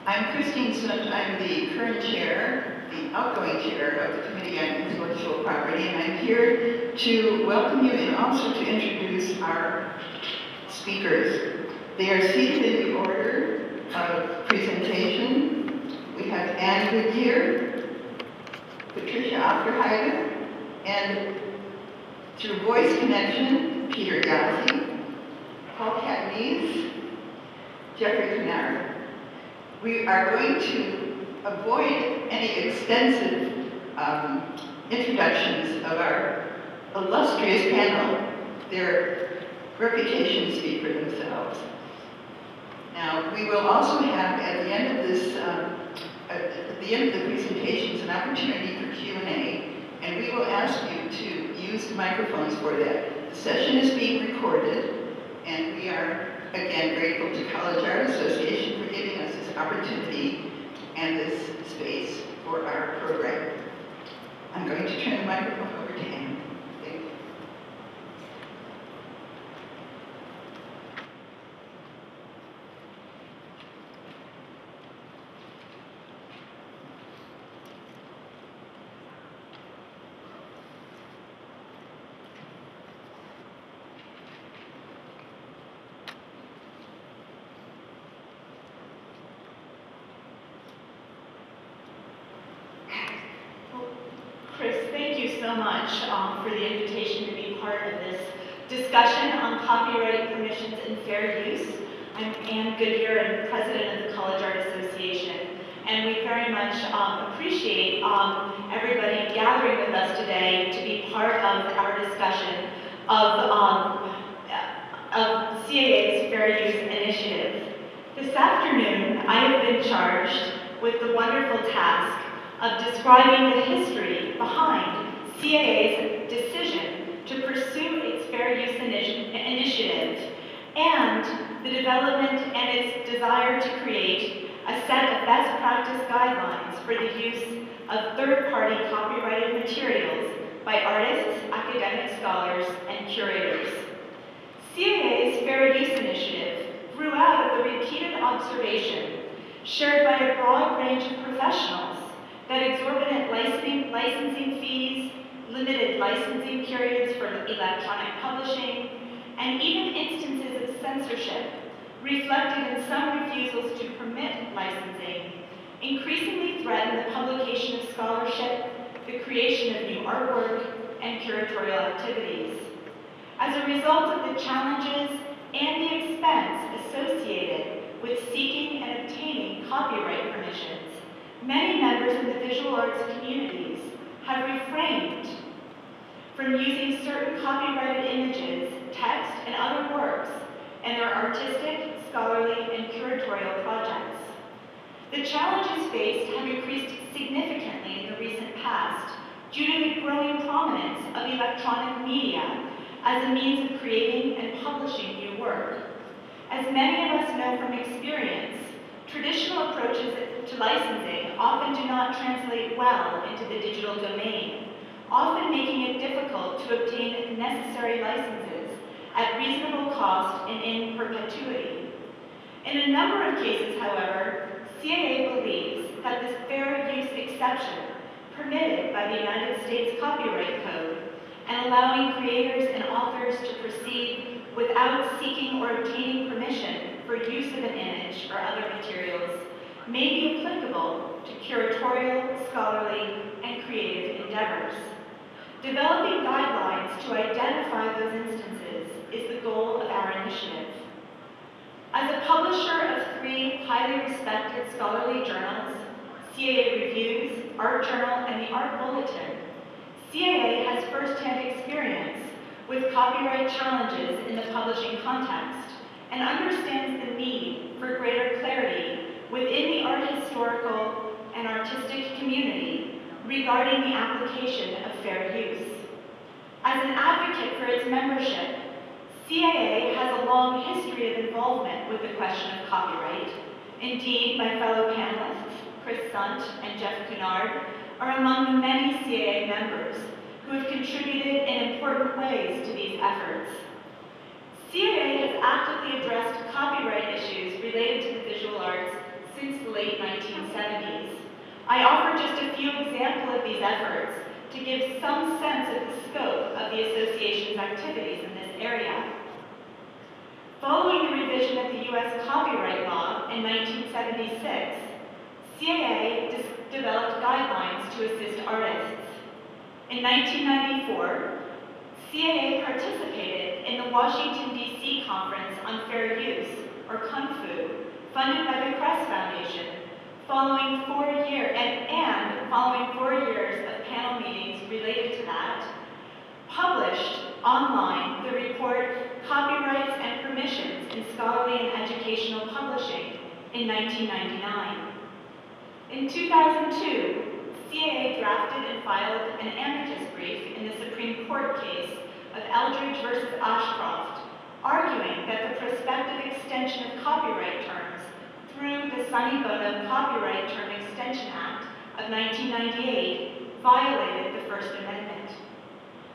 I'm Christine Sund. I'm the current chair, the outgoing chair of the Committee on Intellectual Property, and I'm here to welcome you and also to introduce our speakers. They are seated in the order of presentation. We have Anne Goodyear, Patricia Opterheide, and through voice connection, Peter Yazzie, Paul Catanese, Jeffrey Kennard. We are going to avoid any extensive introductions of our illustrious panel. Their reputations speak for themselves. Now, we will also have at the end of this, at the end of the presentations, an opportunity for Q&A, and we will ask you to use the microphones for that. The session is being recorded, and we are again grateful to College Art Association for giving us this opportunity and this space for our program. I'm going to turn the microphone over to Anne. Thank you. Chris, thank you so much for the invitation to be part of this discussion on copyright permissions and fair use. I'm Anne Goodyear, and president of the College Art Association, and we very much appreciate everybody gathering with us today to be part of our discussion of CAA's Fair Use Initiative. This afternoon, I have been charged with the wonderful task of describing the history behind CAA's decision to pursue its fair use initiative and the development and its desire to create a set of best practice guidelines for the use of third-party copyrighted materials by artists, academic scholars, and curators. CAA's Fair Use Initiative grew out of the repeated observation shared by a broad range of professionals that exorbitant licensing fees, limited licensing periods for electronic publishing, and even instances of censorship reflected in some refusals to permit licensing, increasingly threaten the publication of scholarship, the creation of new artwork, and curatorial activities. As a result of the challenges and the expense associated with seeking and obtaining copyright permissions, many members of the visual arts communities have refrained from using certain copyrighted images, text, and other works in their artistic, scholarly, and curatorial projects. The challenges faced have increased significantly in the recent past due to the growing prominence of electronic media as a means of creating and publishing new work. As many of us know from experience, traditional approaches to licensing often do not translate well into the digital domain, often making it difficult to obtain necessary licenses at reasonable cost and in perpetuity. In a number of cases, however, CAA believes that this fair use exception permitted by the United States Copyright Code and allowing creators and authors to proceed without seeking or obtaining permission for use of an image or other materials may be applicable to curatorial, scholarly, and creative endeavors. Developing guidelines to identify those instances is the goal of our initiative. As a publisher of 3 highly respected scholarly journals, CAA Reviews, Art Journal, and the Art Bulletin, CAA has first-hand experience with copyright challenges in the publishing context and understands the need for greater clarity within the art historical and artistic community regarding the application of fair use. As an advocate for its membership, CAA has a long history of involvement with the question of copyright. Indeed, my fellow panelists, Chris Sunt and Jeff Kennard, are among the many CAA members who have contributed in important ways to these efforts. CAA has actively addressed copyright issues related to the visual arts since the late 1970s. I offer just a few examples of these efforts to give some sense of the scope of the association's activities in this area. Following the revision of the U.S. copyright law in 1976, CAA developed guidelines to assist artists. In 1994, CAA participated in the Washington, D.C. Conference on Fair Use, or CUNFU, funded by the CAA'S Foundation, following 4 years of panel meetings related to that, published online the report Copyrights and Permissions in Scholarly and Educational Publishing in 1999. In 2002, CAA drafted and filed an amicus brief in the Supreme Court case of Eldridge versus Ashcroft, arguing that the prospective extension of copyright terms through the Sonny Bono Copyright Term Extension Act of 1998 violated the First Amendment.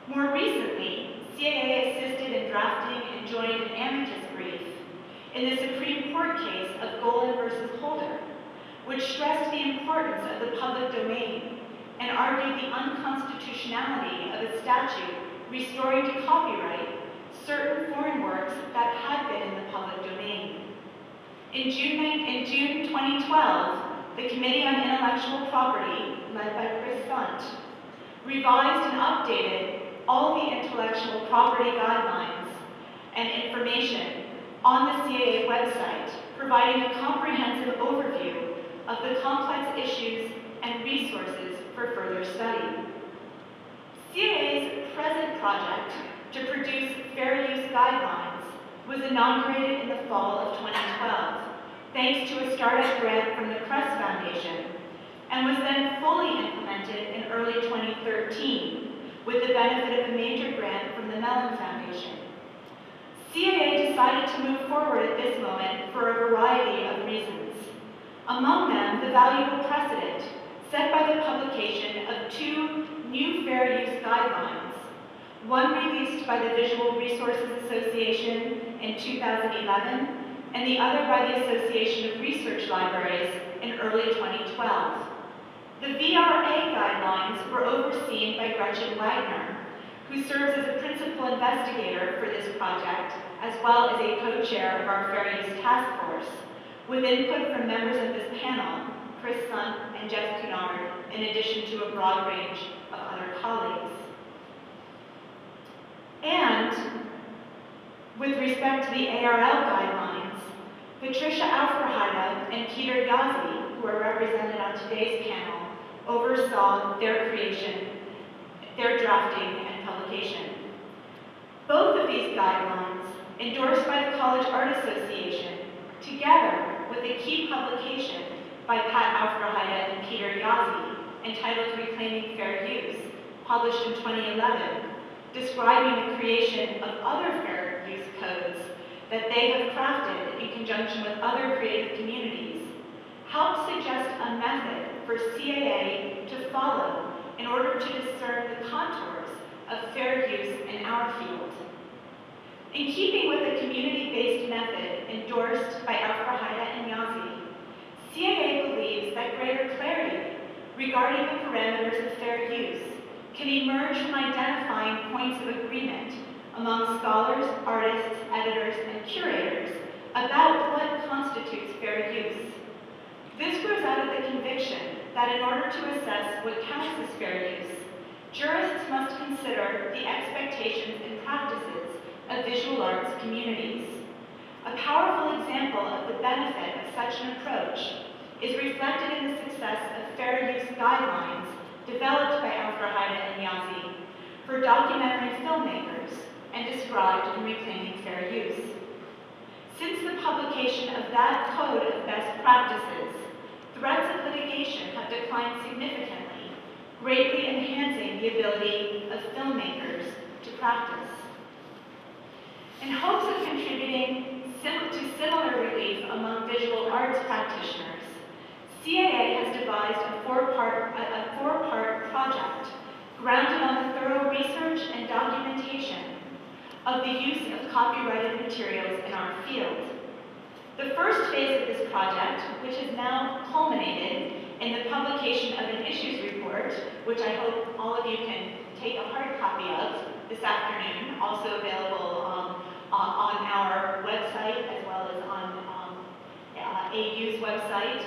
More recently, CAA assisted in drafting and joined an amicus brief in the Supreme Court case of Golan versus Holder, which stressed the importance of the public domain and argued the unconstitutionality of a statute restoring to copyright certain foreign works that had been in the public domain. In June 2012, the Committee on Intellectual Property, led by Chris Sunt, revised and updated all the intellectual property guidelines and information on the CAA website, providing a comprehensive overview of the complex issues and resources for further study. CAA's present project to produce fair use guidelines was inaugurated in the fall of 2012, thanks to a startup grant from the CAA'S Foundation, and was then fully implemented in early 2013 with the benefit of a major grant from the Mellon Foundation. CAA decided to move forward at this moment for a variety of reasons. Among them, the valuable precedent set by the publication of 2 new fair use guidelines, one released by the Visual Resources Association in 2011, and the other by the Association of Research Libraries in early 2012. The VRA guidelines were overseen by Gretchen Wagner, who serves as a principal investigator for this project, as well as a co-chair of our Fair Use Task Force, with input from members of this panel, Chris Sunt and Jeff Cunard, in addition to a broad range of other colleagues. And with respect to the ARL guidelines, Patricia Aufreheide and Peter Yazzie, who are represented on today's panel, oversaw their creation, their drafting, and publication. Both of these guidelines, endorsed by the College Art Association, together with a key publication by Pat Aufreheide and Peter Yazzie, entitled Reclaiming Fair Use, published in 2011, describing the creation of other fair use codes that they have crafted in conjunction with other creative communities, help suggest a method for CAA to follow in order to discern the contours of fair use in our field. In keeping with the community-based method endorsed by Aufreheide and Yazzie, CAA believes that greater clarity regarding the parameters of fair use can emerge from identifying points of agreement among scholars, artists, editors, and curators about what constitutes fair use. This grows out of the conviction that in order to assess what counts as fair use, jurists must consider the expectations and practices of visual arts communities. A powerful example of the benefit of such an approach is reflected in the success of fair use guidelines developed by Aufreheide and Yazzie for documentary filmmakers and described in Reclaiming Fair Use. Since the publication of that code of best practices, threats of litigation have declined significantly, greatly enhancing the ability of filmmakers to practice. In hopes of contributing to similar relief among visual arts practitioners, CAA has devised a four-part project grounded on the thorough research and documentation of the use of copyrighted materials in our field. The first phase of this project, which has now culminated in the publication of an issues report, which I hope all of you can take a hard copy of this afternoon, also available on our website as well as on AU's website,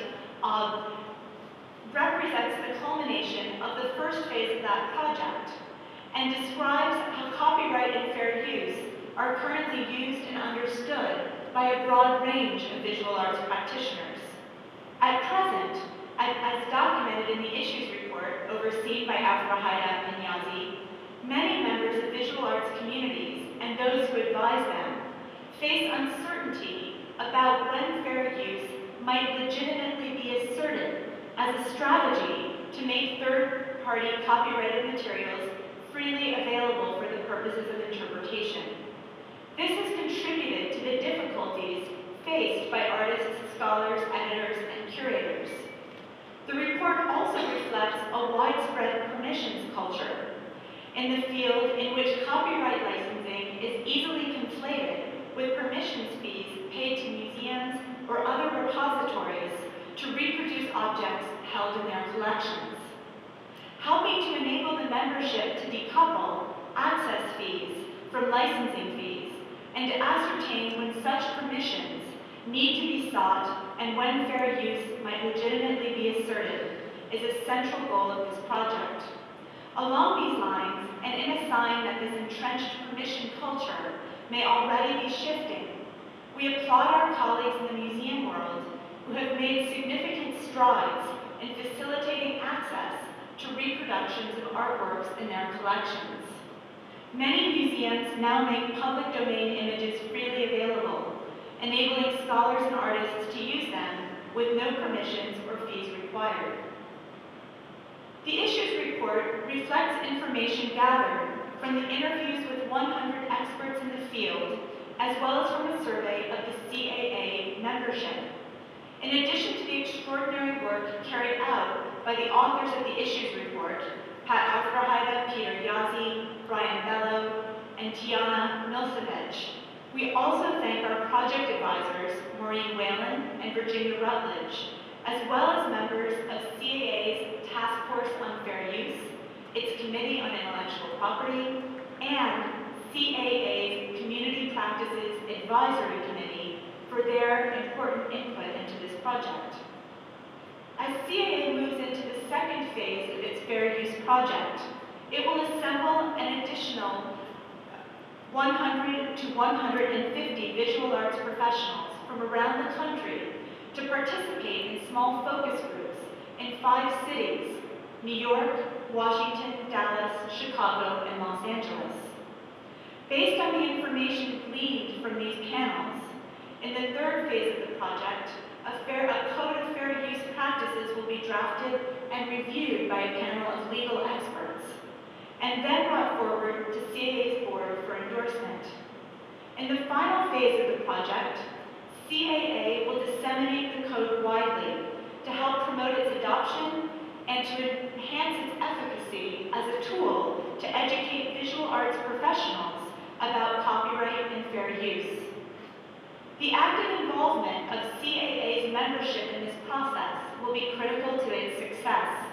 represents the culmination of the first phase of that project and describes how copyright and fair use are currently used and understood by a broad range of visual arts practitioners. At present, as documented in the issues report overseen by Afra Haida and Yazi, many members of visual arts communities and those who advise them face uncertainty about when fair use might legitimately be asserted as a strategy to make third-party copyrighted materials freely available for the purposes of interpretation. This has contributed to the difficulties faced by artists, scholars, editors, and curators. The report also reflects a widespread permissions culture in the field in which copyright licensing is easily conflated with permissions fees paid to museums or other repositories to reproduce objects held in their collections. Helping to enable the membership to decouple access fees from licensing fees and to ascertain when such permissions need to be sought and when fair use might legitimately be asserted is a central goal of this project. Along these lines, and in a sign that this entrenched permission culture may already be shifting, we applaud our colleagues in the museum world who have made significant strides in facilitating access to reproductions of artworks in their collections. Many museums now make public domain images freely available, enabling scholars and artists to use them with no permissions or fees required. The issues report reflects information gathered from the interviews with 100 experts in the field, as well as from a survey of the CAA membership. In addition to the extraordinary work carried out by the authors of the issues report, Pat Afrahida, Peter Yazi, Brian Bello, and Tiana Milcevic, we also thank our project advisors, Maureen Whalen and Virginia Rutledge, as well as members of CAA's Task Force on Fair Use, its Committee on Intellectual Property, and CAA's Community Practices Advisory Committee for their important input into this project. As CAA moves into the second phase of its fair use project, it will assemble an additional 100 to 150 visual arts professionals from around the country to participate in small focus groups in 5 cities: New York, Washington, Dallas, Chicago, and Los Angeles. Based on the information gleaned from these panels, in the third phase of the project, a code of fair use practices will be drafted and reviewed by a panel of legal experts, and then brought forward to CAA's board for endorsement. In the final phase of the project, CAA will disseminate the code widely to help promote its adoption and to enhance its efficacy as a tool to educate visual arts professionals about copyright and fair use. The active involvement of CAA's membership in this process will be critical to its success.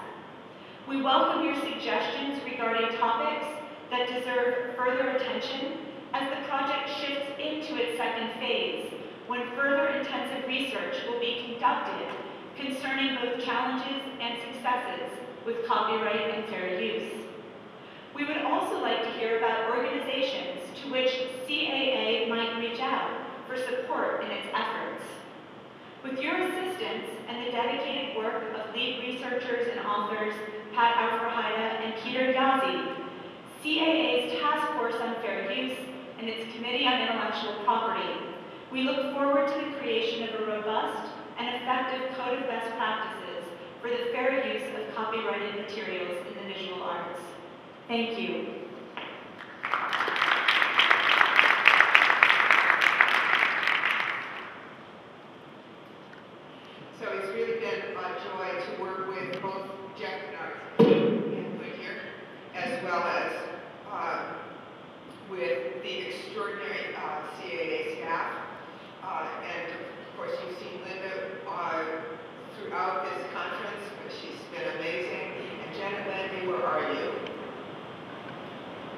We welcome your suggestions regarding topics that deserve further attention as the project shifts into its second phase, when further intensive research will be conducted concerning both challenges and successes with copyright and fair use. We would also like to hear about organizations to which CAA might reach out for support in its efforts. With your assistance and the dedicated work of lead researchers and authors Pat Afrahida and Peter Yazi, CAA's Task Force on Fair Use and its Committee on Intellectual Property, we look forward to the creation of a robust and effective code of best practices for the fair use of copyrighted materials in the visual arts. Thank you. So it's really been a joy to work with both Jeff and here, as well as with the extraordinary CAA staff, and of course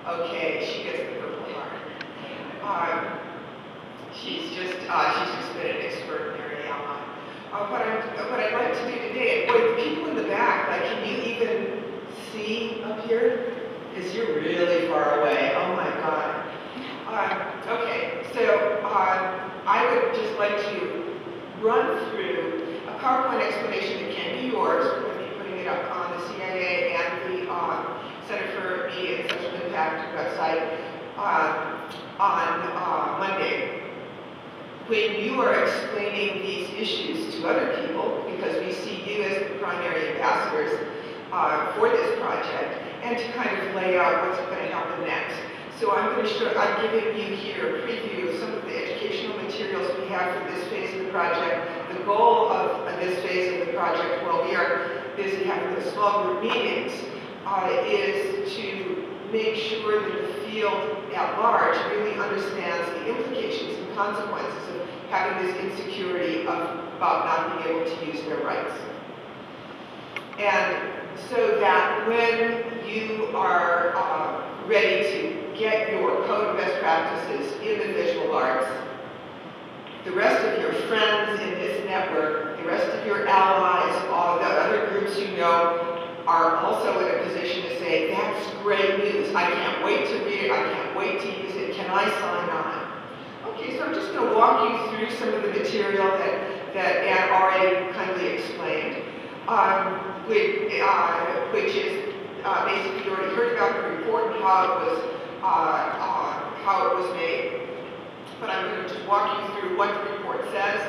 Okay, she gets the Purple Heart. She's just been an extraordinary ally. What I'd like to do today, boy, the people in the back, like, can you even see up here? Because you're really far away. Oh my God. Okay, so I would just like to run through a PowerPoint explanation that can be yours. We're going to be putting it up on the CIA and the Center for Media and Social Impact website on Monday. When you are explaining these issues to other people, because we see you as the primary ambassadors for this project, and to kind of lay out what's going to happen next. So I'm giving you here a preview of some of the educational materials we have for this phase of the project. The goal of this phase of the project, while we are busy having the small group meetings, is to make sure that the field at large really understands the implications and consequences of having this insecurity about not being able to use their rights. And so that when you are ready to get your code of best practices in the visual arts, the rest of your friends in this network, the rest of your allies, all the other groups you know, are also in a position to say, that's great news, I can't wait to read it, I can't wait to use it, can I sign on? Okay, so I'm just going to walk you through some of the material that Anne already kindly explained, which is basically you already heard about the report and how it was made. But I'm going to just walk you through what the report says,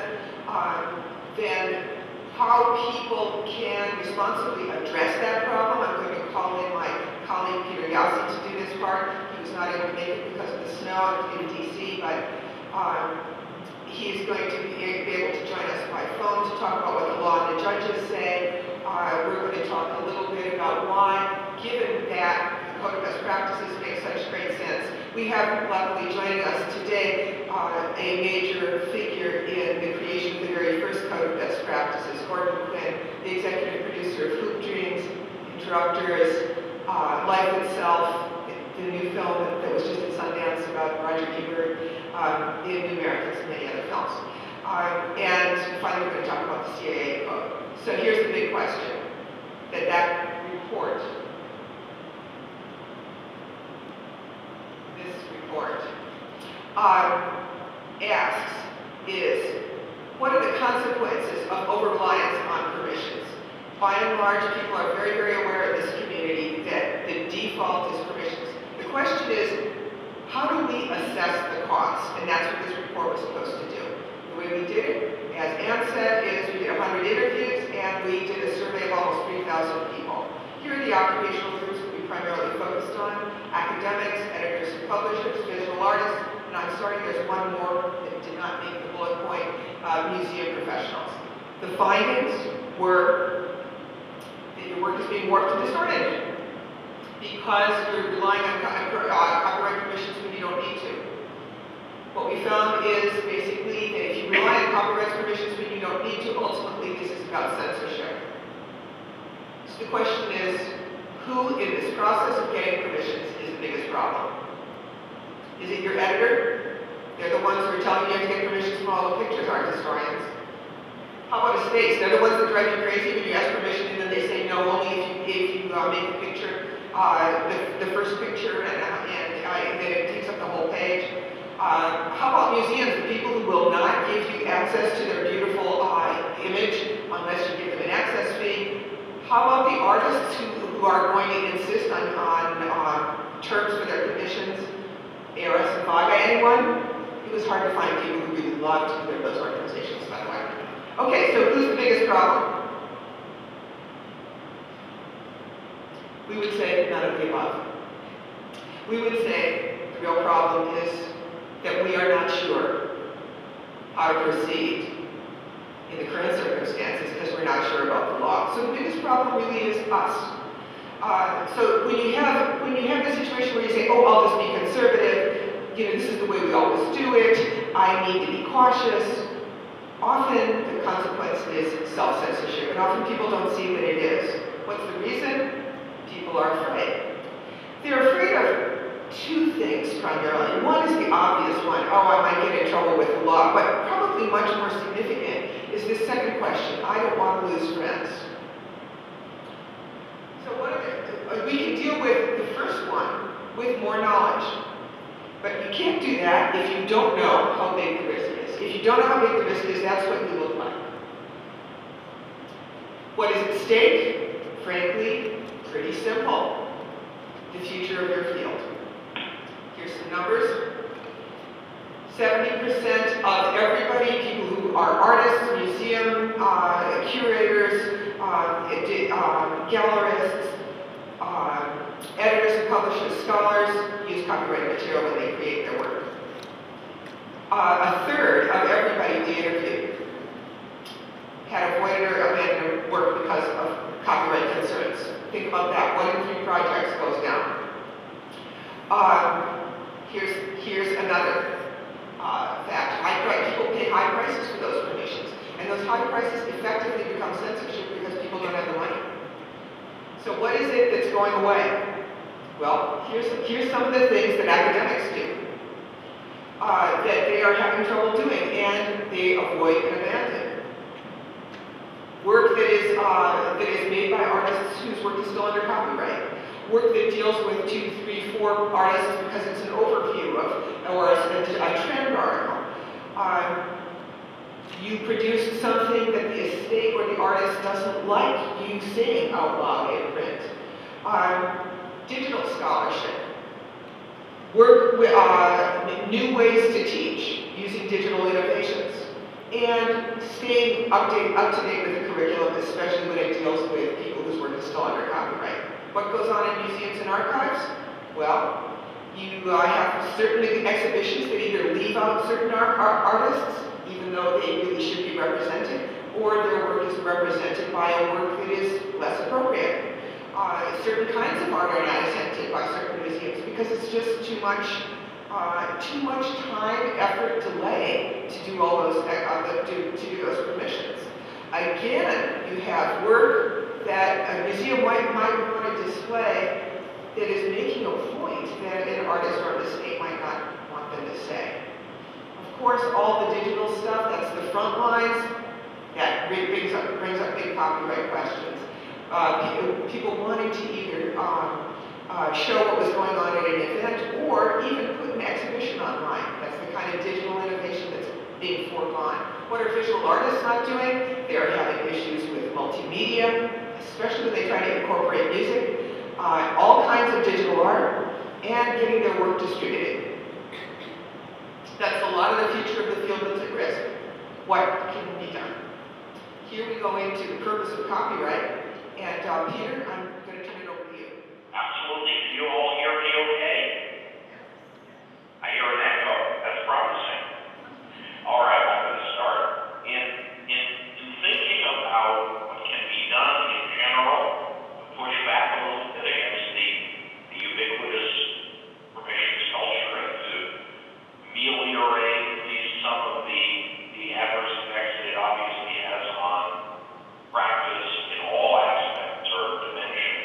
then how people can responsibly address that problem. I'm going to call in my colleague Peter Yasi to do this part. He was not able to make it because of the snow in DC, but he's going to be able to join us by phone to talk about what the law and the judges say. We're going to talk a little bit about why, given that the Code of Best Practices makes such great sense, we have luckily joining us today a major figure in the creation of the very first Code of Best Practices, Gordon Quinn, the executive producer of Hoop Dreams, Interrupters, Life Itself, the new film that was just at Sundance about Roger Ebert, The New Americans, and many other films. And finally, we're going to talk about the CAA code. So here's the big question that report, this report, asks is, what are the consequences of over-reliance on permissions? By and large, people are very, very aware in this community that the default is permissions. The question is, how do we assess the costs? And that's what this report was supposed to do. The way we did it, as Anne said, is we did 100 interviews and we did a survey of almost 3,000 people. Here are the occupational groups that we primarily focused on: academics, editors and publishers, visual artists, and I'm sorry, there's one more that did not make the bullet point, museum professionals. The findings were that your work is being warped and distorted because you're relying on copyright permissions when you don't need to. What we found is basically that if you rely on copyright permissions when you don't need to, ultimately this is about censorship. So the question is, who in this process of getting permissions is the biggest problem? Is it your editor? They're the ones who are telling you to get permissions from all the pictures, art historians. How about estates? They're the ones that drive you crazy when you ask permission and then they say no, only if you make the picture, the first picture, and then it takes up the whole page. How about museums, the people who will not give you access to their beautiful image unless you give them an access fee? How about the artists who are going to insist on terms for their commissions? ARS and VAGA, anyone? It was hard to find people who really loved those organizations, by the way. Okay, so who's the biggest problem? We would say none of the above. We would say the real problem is that we are not sure how to proceed in the current circumstances because we're not sure about the law. So the biggest problem really is us. So when you have this situation where you say, oh, I'll just be conservative, this is the way we always do it, I need to be cautious, often the consequence is self-censorship, and often people don't see that it is. What's the reason? People are afraid. They're afraid of primarily. One is the obvious one, oh, I might get in trouble with the law, but probably much more significant is this second question, I don't want to lose friends. So we can deal with the first one with more knowledge, but you can't do that if you don't know how big the risk is. If you don't know how big the risk is, that's what you look like. What is at stake? Frankly, pretty simple. The future of your field. Here's some numbers. 70% of everybody, people who are artists, museum curators, gallerists, editors and publishers, scholars, use copyrighted material when they create their work. A third of everybody we interviewed had avoided or abandoned work because of copyright concerns. Think about that. 1 in 3 projects goes down. Here's another fact. People pay high prices for those permissions, and those high prices effectively become censorship because people don't have the money. So what is it that's going away? Well, here's some of the things that academics do that they are having trouble doing, and they avoid and abandon. Work that is made by artists whose work is still under copyright. Work that deals with 2, 3, 4 artists because it's an overview or a trend article. You produce something that the estate or the artist doesn't like you saying out loud in print. Digital scholarship. Work with new ways to teach using digital innovations. And staying up to date with the curriculum, especially when it deals with people whose work is still under copyright. What goes on in museums and archives? Well, you have certain exhibitions that either leave out certain artists, even though they really should be represented, or their work is represented by a work that is less appropriate. Certain kinds of art are not accepted by certain museums because it's just too much time, effort, delay to do all those to do those permissions. Again, you have work that a museum might want to display that is making a point that an artist or an estate might not want them to say. Of course, all the digital stuff, that's the front lines, that brings up big copyright questions. People wanting to either show what was going on at an event or even put an exhibition online. That's the kind of digital innovation that's being foregone. What are visual artists not doing? They're having issues with multimedia, especially when they try to incorporate music, all kinds of digital art, and getting their work distributed. That's a lot of the future of the field that's at risk. What can be done? Here we go into the purpose of copyright, and Peter, I'm going to turn it over to you. Absolutely. Can you all hear me okay? I hear an echo. That's promising. All right, I'm going to start. In thinking about what can be done in general to push back a little bit against the ubiquitous permissions culture and to ameliorate at least some of the adverse effects that it obviously has on practice in all aspects or dimensions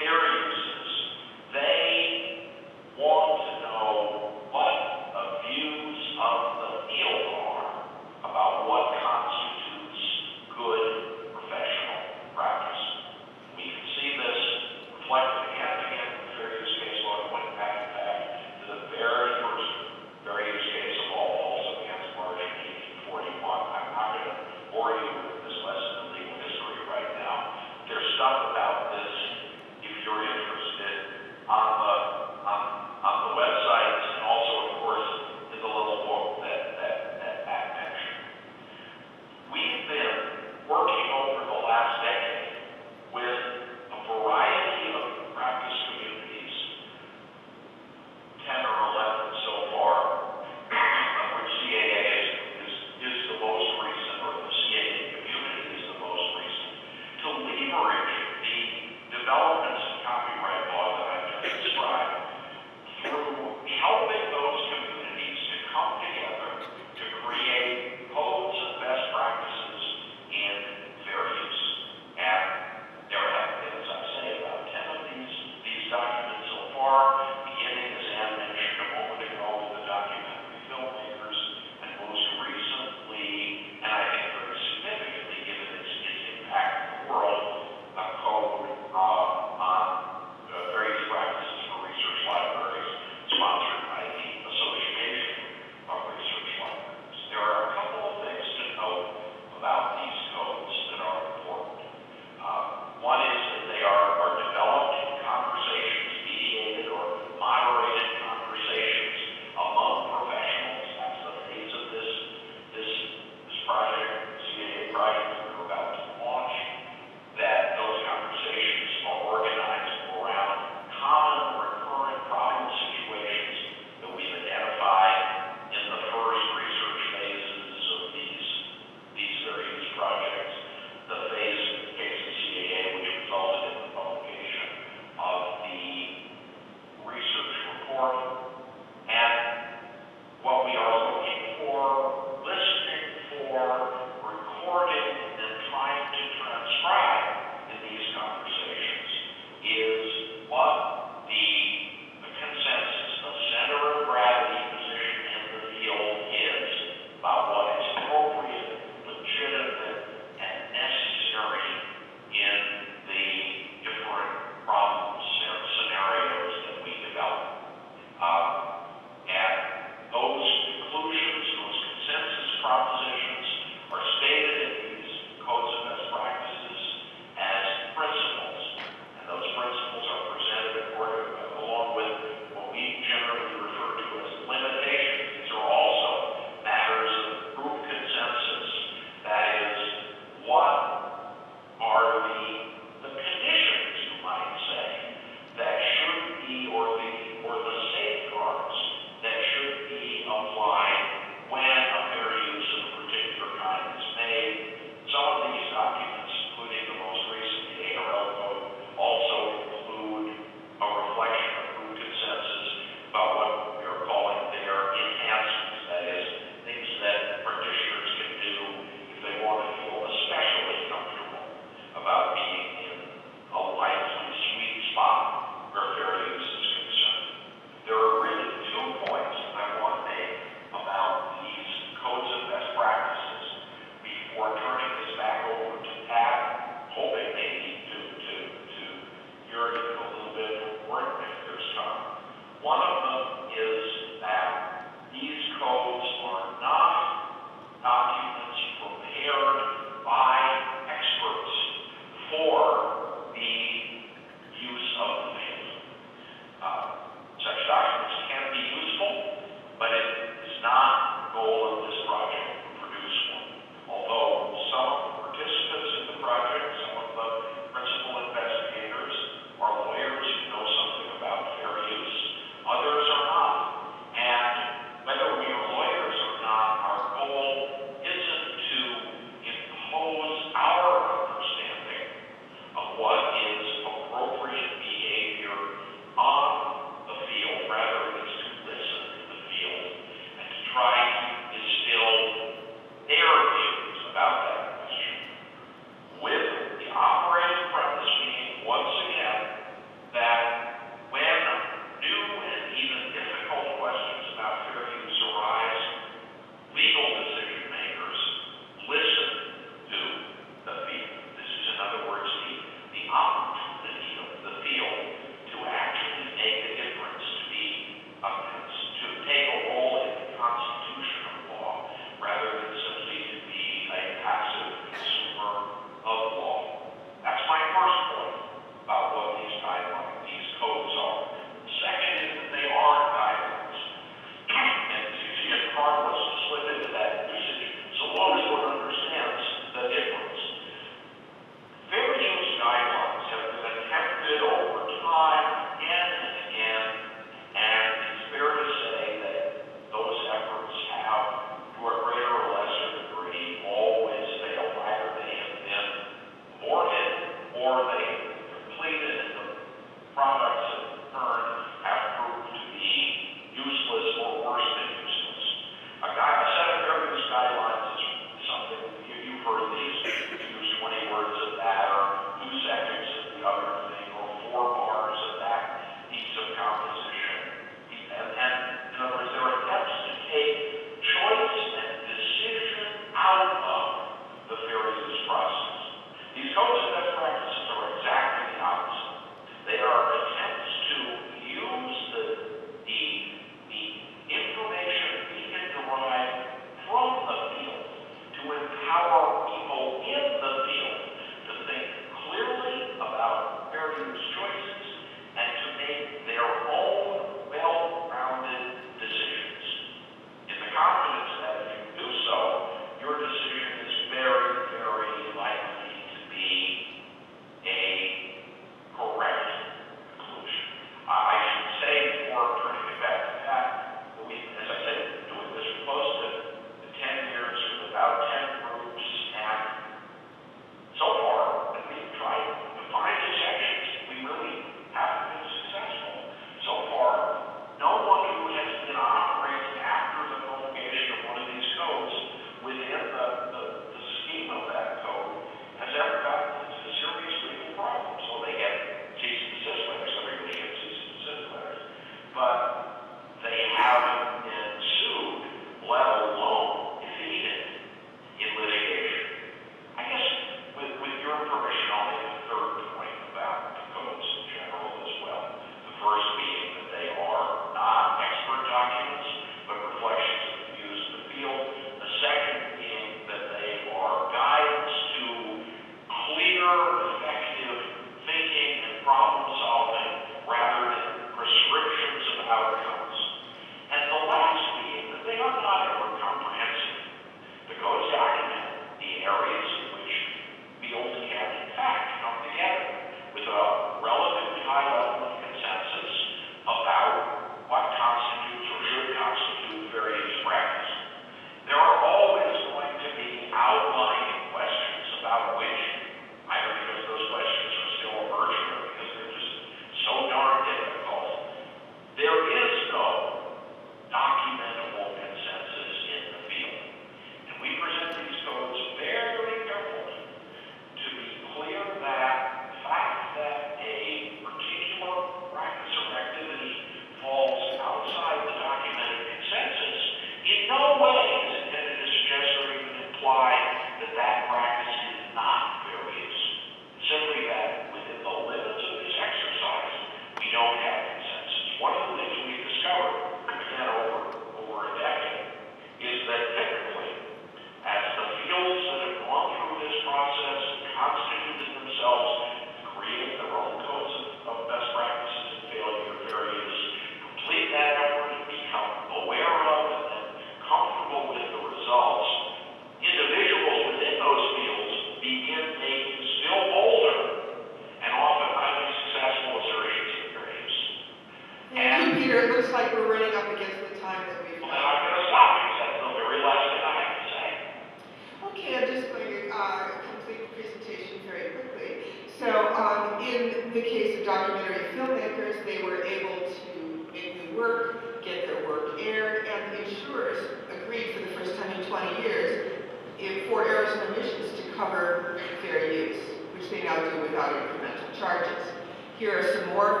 cover fair use, which they now do without incremental charges. Here are some more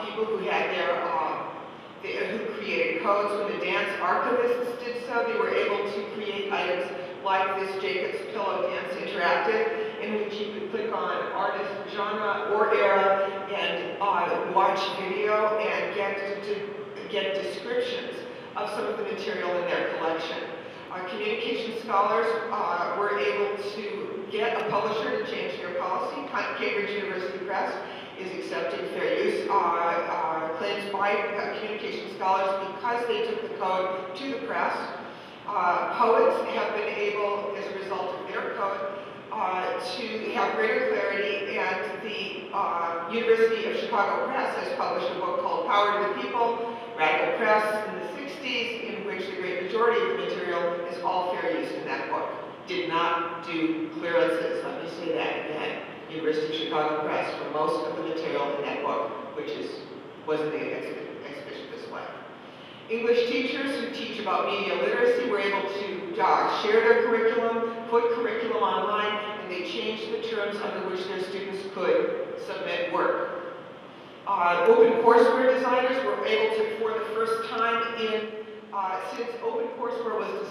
people who had who created codes. When the dance archivists did so, they were able to create items like this Jacob's Pillow Dance Interactive, in which you could click on artist, genre, or era, and watch video and get descriptions of some of the material in their collection. Communication scholars were able to get a publisher to change their policy. Cambridge University Press is accepting fair use claims by communication scholars because they took the code to the press. Poets have been able, as a result of their code, to have greater clarity, and the University of Chicago Press has published a book called Power to the People, Radical Press in the 60s, in which the great majority of the material is all fair use in that book. Did not do clearances, let me say that again. University of Chicago Press for most of the material in that book, which was in the exhibition display. English teachers who teach about media literacy were able to share their curriculum, put curriculum online, and they changed the terms under which their students could submit work. Open courseware designers were able to, for the first time since open courseware was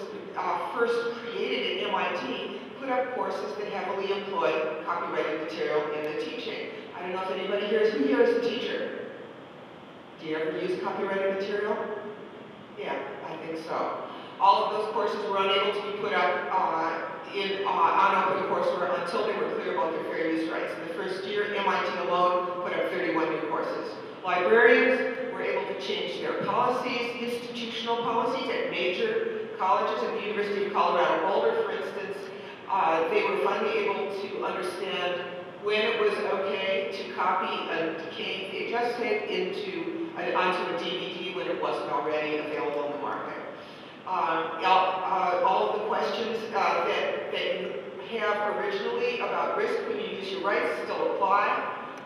first created at MIT, put up courses that heavily employ copyrighted material in the teaching. I don't know if anybody here is a teacher. Do you ever use copyrighted material? Yeah, I think so. All of those courses were unable to be put up on OpenCourseware until they were clear about their fair use rights. In the first year, MIT alone put up 31 new courses. Librarians were able to change their policies, institutional policies at major colleges. At the University of Colorado Boulder, for instance, they were finally able to understand when it was okay to copy a decaying VHS tape onto a DVD when it wasn't already available in the market. All of the questions that you have originally about risk when you use your rights still apply.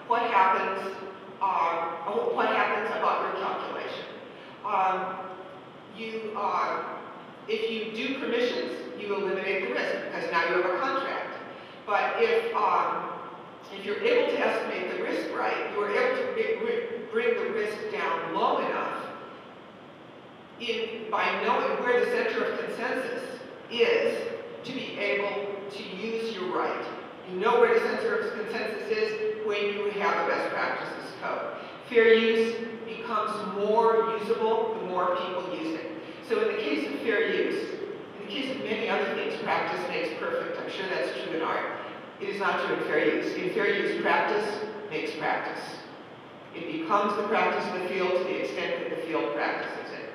What happens about your calculation? If you do permissions, you eliminate the risk because now you have a contract. But if you're able to estimate the risk right, you are able to bring the risk down low enough by knowing where the center of consensus is to be able to use your right. You know where the center of consensus is when you have a best practices code. Fair use becomes more usable the more people use it. So in the case of fair use, in the case of many other things, practice makes perfect. I'm sure that's true in art. It is not true in fair use. In fair use, practice makes practice. It becomes the practice of the field to the extent that the field practices it.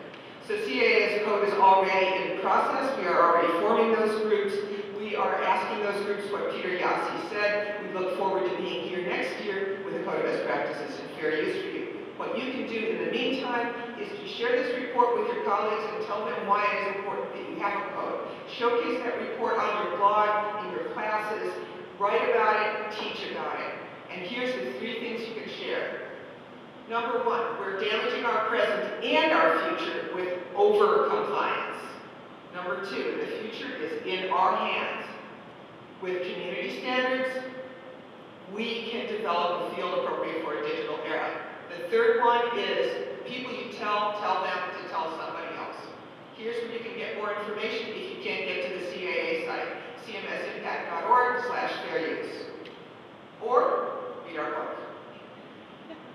So CAA's code is already in process. We are already forming those groups. We are asking those groups what Peter Yassi said. We look forward to being here next year with a code of best practices and fair use for you. What you can do in the meantime is to share this report with your colleagues and tell them why it is important that you have a code. Showcase that report on your blog, in your classes, write about it, teach about it. And here's the 3 things you can share. Number 1, we're damaging our present and our future with over-compliance. Number 2, the future is in our hands. With community standards, we can develop a field appropriate for a digital era. The third one is people you tell them to tell somebody else. Here's where you can get more information if you can't get to the CAA site, cmsimpact.org/fair use. Or read our book.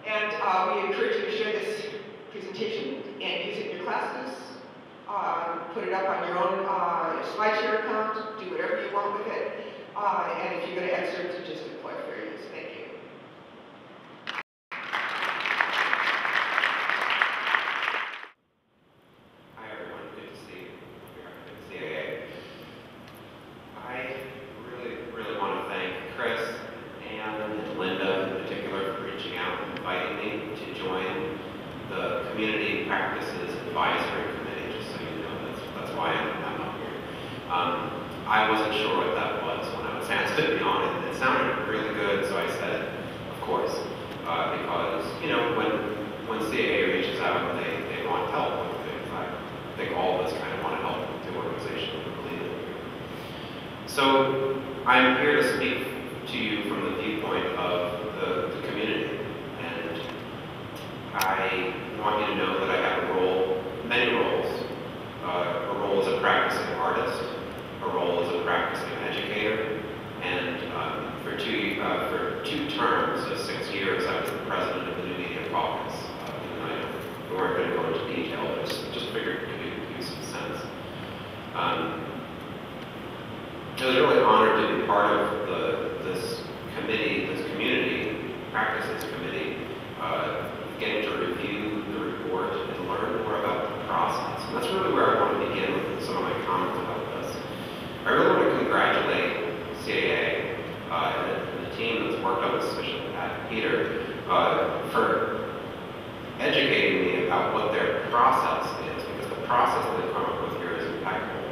And we encourage you to share this presentation and use it in your classes. Put it up on your own SlideShare account. Do whatever you want with it. And if you're going to excerpt it, just deploy fair use. Thank you. Hi everyone, good to see you here at the CAA. I really want to thank Chris, Anne, and Linda in particular for reaching out and inviting me to join the Community Practices Advisory Committee, just so you know, that's why I'm up here. I wasn't sure what that was when I was asked to be on it. It sounded really good, so I said, of course, because, you know, when CAA reaches out, they want help with things. I think all of us kind of want to help the organization we believe in. So I'm here to speak to you from the viewpoint of the community, and I want you to know that I have a role, many roles. A role as a practicing artist, a role as a practicing educator, and for two terms of 6 years, I was the president of the New Media Caucus. We weren't going to go into detail, but just figured it could give some sense. I was really honored to be part of this committee, this community practices committee, getting to review the report and learn more about the process. And that's really where I want to begin with some of my comments about this. I really want to congratulate CAA and the team that's worked on this, especially Peter, for educating me about what their process is, because the process that they've come up with here is impeccable.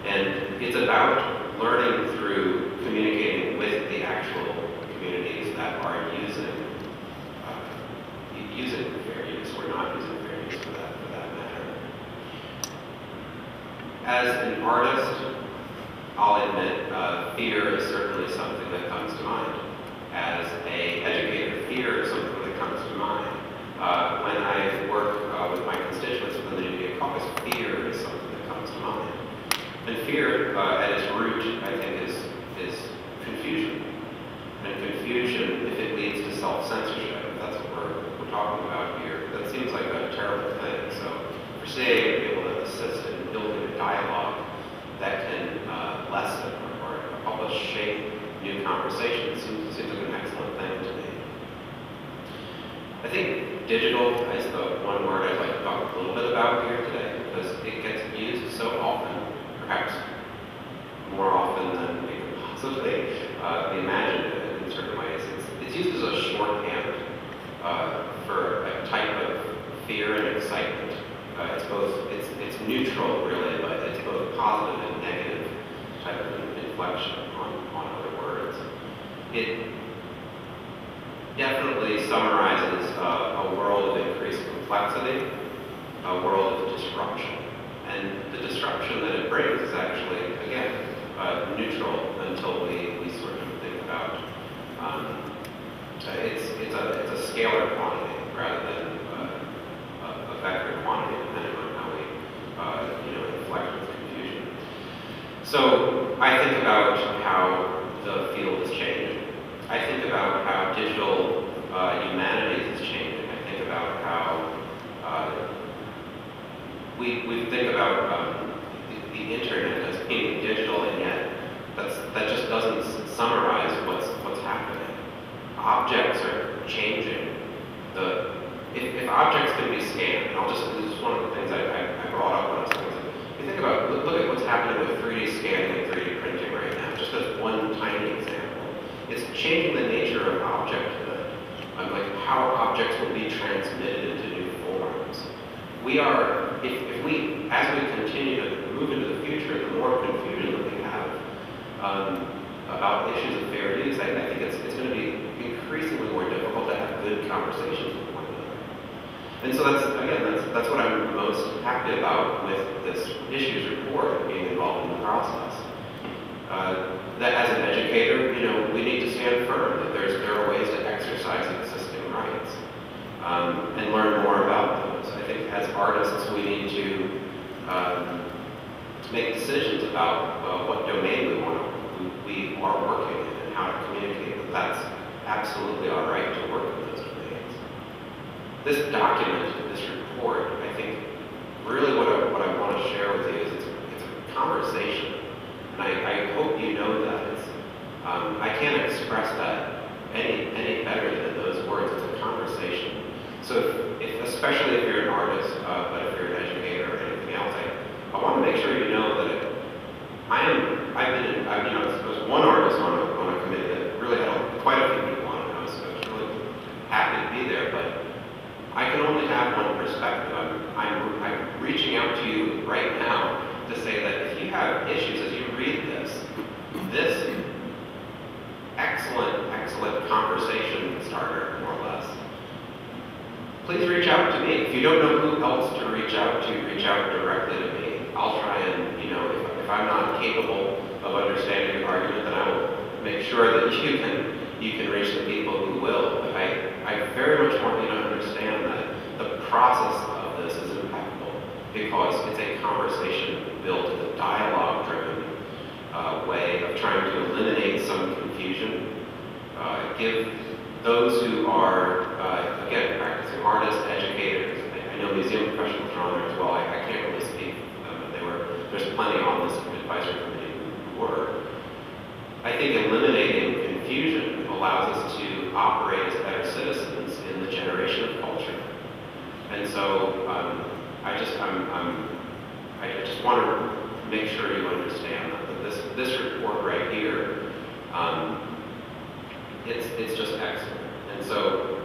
And it's about learning through communicating with the actual communities that are using fair use, or not using fair use for that matter. As an artist, I'll admit, fear is certainly something that comes to mind. As an educator, fear is something that comes to mind. When I work with my constituents within the New Media Caucus, fear is something that comes to mind. And fear, at its root, I think, is confusion. And confusion, if it leads to self-censorship, if that's what we're talking about here, that seems like a terrible thing. So for CAA to be able to assist in building a dialogue that can lessen or help us shape new conversations seems like an excellent thing to me. I think digital is the one word I'd like to talk a little bit about here today, because it gets used so often, perhaps more often than we could possibly imagine in certain ways. It's used as a shorthand for a type of fear and excitement. It's neutral really, but it's both positive and negative type of inflection on other words. It definitely summarizes a world of increased complexity, a world of disruption. And the disruption that it brings is actually, again, neutral until we sort of think about it's a scalar quantity rather than a vector quantity, depending on how we inflect with confusion. So I think about how the field is changing. I think about how digital humanities is changing. I think about how we think about the internet as being digital, and yet that just doesn't summarize what's happening. Objects are changing. If objects can be scanned, and this is one of the things I brought up when I was thinking. You think about, look at what's happening with 3D scanning and 3D printing right now, just as one tiny example. It's changing the nature of objecthood, like how objects will be transmitted into new forms. As we continue to move into the future, the more confusion that we have about issues of fair use, I think it's going to be increasingly more difficult to have good conversations with one another. And so that's what I'm most happy about with this issues report and being involved in the process. That as an educator, we need to stand firm that there are ways to exercise existing rights and learn more about those. I think as artists, we need to make decisions about what domain we are working in and how to communicate. But that's absolutely our right to work in those domains. This document, this report, I think, really what I want to share with you is it's a conversation. And I hope you know that. I can't express that any better than those words. It's a conversation. So especially if you're an artist, but if you're an educator or anything else, I want to make sure you know that I was one artist on a committee that really had quite a few people on it. I was really happy to be there, but I can only have one perspective. I'm reaching out to you right now to say that if you have issues as you read this excellent conversation starter, more or less, please reach out to me. If you don't know who else to reach out directly to me. I'll try and, if I'm not capable of understanding your argument, then I make sure that you can reach the people who will. But I very much want you to understand that the process of this is impeccable because it's a conversation built in a dialogue-driven way of trying to eliminate some confusion, give those who are, again, practicing artists, educators, I know museum professionals are on there as well, I can't really speak for them, but there's plenty on this advisory committee who were. I think eliminating confusion allows us to operate as better citizens in the generation of culture. And so I just want to make sure you understand that this report right here, it's just excellent. And so,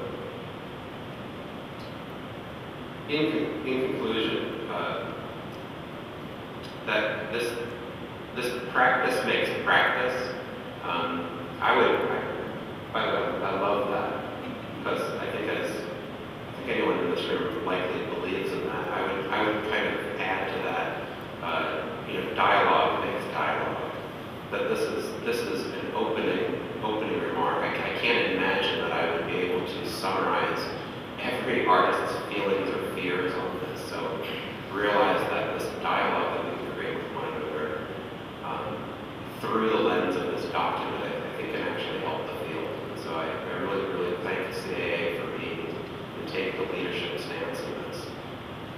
in conclusion, that this practice makes practice. By the way, I love that because I think anyone in this room likely believes in that. I would kind of add to that. Dialogue makes dialogue. That this is an opening remark. I can't imagine that I would be able to summarize every artist's feelings or fears on this. So realize that this dialogue that we can create with one another through the lens of this document, I think can actually help the field. And so I really, really thank the CAA for being to take the leadership stance in this.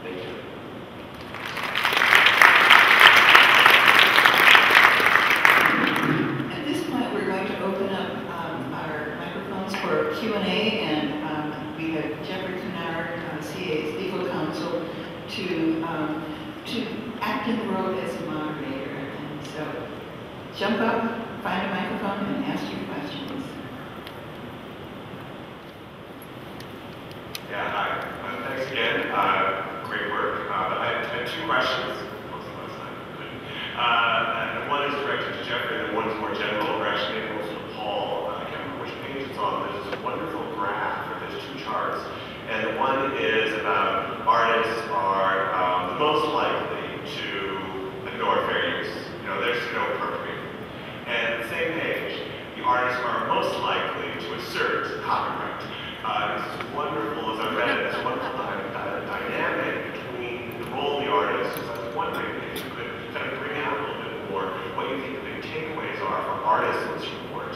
Thank you. At this point, we're going to open up our microphones for Q&A, and we have Jeffrey Kennard, CAA's legal counsel, to act in the role as a moderator. And so, jump up, find a microphone, and ask your questions. Yeah, hi. Thanks again. Great work. But I had two questions. Most of the time I couldn't. And one is directed to Jeffrey, and one's more general, or actually maybe also to Paul. I can't remember which page it's on. There's this wonderful graph, or there's two charts. And one is about artists are the most likely to ignore fair use. There's no permitting. And the same page, the artists are most likely to assert copyright. This is wonderful, as I read it, this wonderful dynamic between the role of the artist. So I was wondering if you could kind of bring out a little bit more what you think the big takeaways are for artists in this report.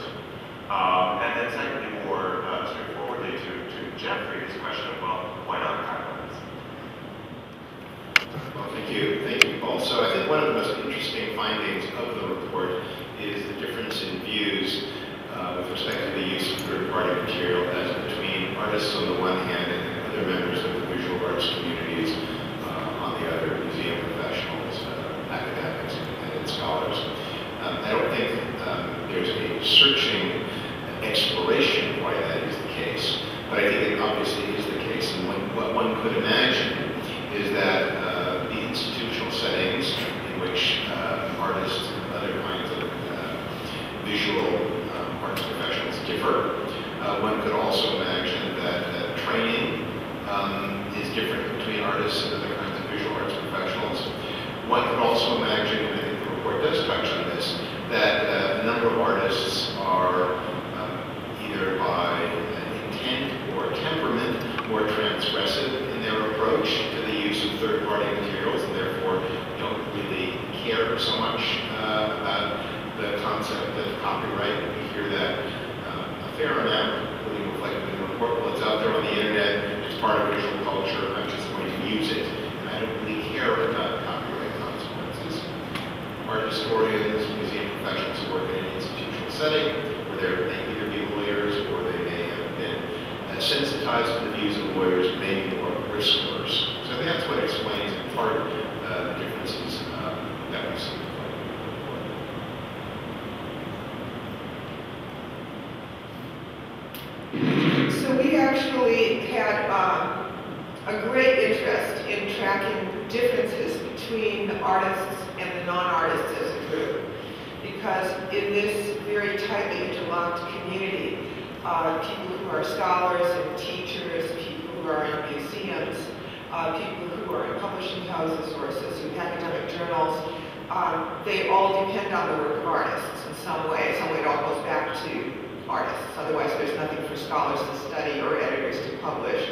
And then secondly, more straightforwardly to Jeffrey, this question of, well, why not copyrights? Well, thank you, Paul. So I think one of the most interesting findings of the report is the difference in views with respect to the use of third-party material as between artists on the one hand and other members of the visual arts communities on the other, museum professionals, academics, and scholars. I don't think there's a searching exploration why that is the case, but I think it obviously is the case. And what one could imagine is that the institutional settings in which artists and other kinds of visual arts professionals differ. One could also imagine that training is different between artists and other kinds of visual arts professionals. One could also imagine, and I think the report does touch on this, that a number of artists are either by intent or temperament more transgressive in their approach to the use of third-party materials and therefore don't really care so much about the concept of copyright. We hear that a fair amount, including reflected in the report. Well, it's out there on the internet, it's part of visual culture, I'm just going to use it, and I don't really care about copyright consequences. Art historians, museum professionals who work in an institutional setting, where they either be lawyers or they may have been sensitized to the views of lawyers, maybe more risk-averse. So I think that's what explains in part the differences that we see. So we actually had a great interest in tracking differences between the artists and the non-artists as a group. Because in this very tightly interlocked community, people who are scholars and teachers, people who are in museums, people who are in publishing houses or associate academic journals, they all depend on the work of artists. And some way it all goes back to artists. Otherwise, there's nothing for scholars to study or editors to publish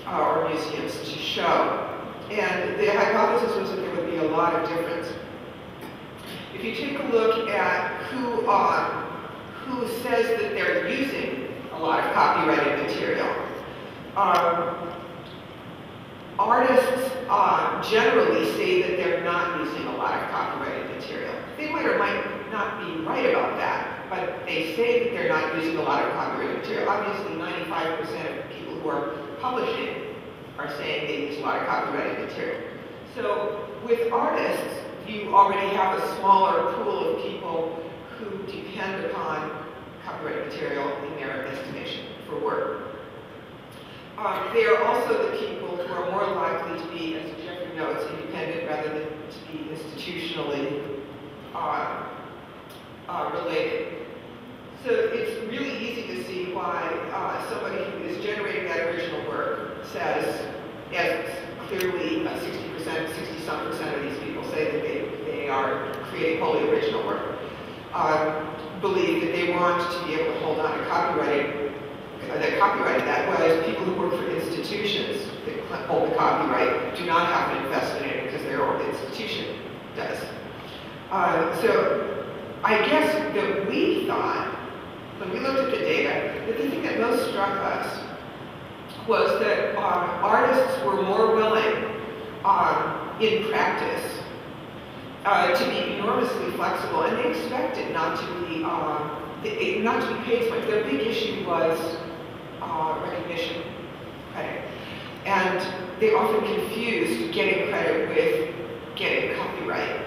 or museums to show. And the hypothesis was that there would be a lot of difference. If you take a look at who says that they're using a lot of copyrighted material, artists generally say that they're not using a lot of copyrighted material. They might or might not be right about that, but they say that they're not using a lot of copyrighted material. Obviously, 95% of people who are publishing are saying they use a lot of copyrighted material. So with artists, you already have a smaller pool of people who depend upon copyrighted material in their estimation for work. They are also the people who are more likely to be, as Jeffrey notes, independent rather than to be institutionally related. So it's really easy to see why somebody who is generating that original work says, as clearly 60%, 60-some% of these people say that they are creating wholly original work, believe that they want to be able to hold on to copyrighted that, whereas people who work for institutions that hold the copyright do not have an investment in it because their own institution does. So I guess that we thought, when we looked at the data, that the thing that most struck us was that artists were more willing in practice to be enormously flexible, and they expected not to be paid so much. Their big issue was recognition, credit, and they often confused getting credit with getting copyright.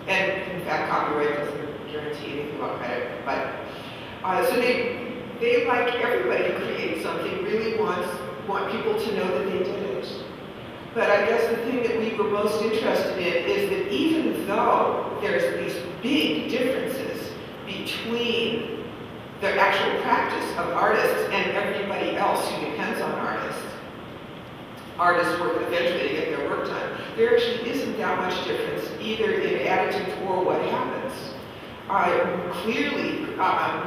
And in fact, copyright doesn't guarantee anything about credit, but so they, like everybody who creates something, really want people to know that they did it. But I guess the thing that we were most interested in is that even though there's these big differences between the actual practice of artists and everybody else who depends on artists work eventually to get their work done, there actually isn't that much difference either in attitudes or what happens. Clearly,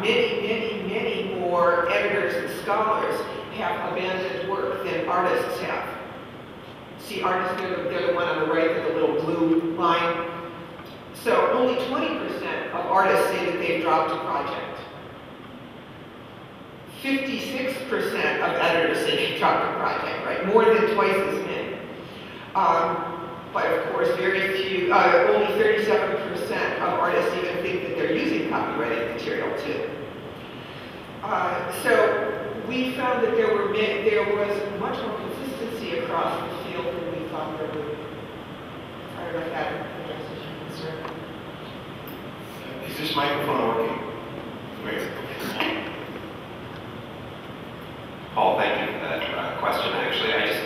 many more editors and scholars have abandoned work than artists have. See, artists, they're the one on the right with the little blue line. So only 20% of artists say that they've dropped a project. 56% of editors say they've dropped a project, right? More than twice as many. But of course, very few, only 37% of artists even think that they're using copyrighted material too. So we found that there was much more consistency across the field than we thought there would be. I don't know if that addresses your concern. Is this microphone working? Great. Paul, thank you for that question. Actually, I just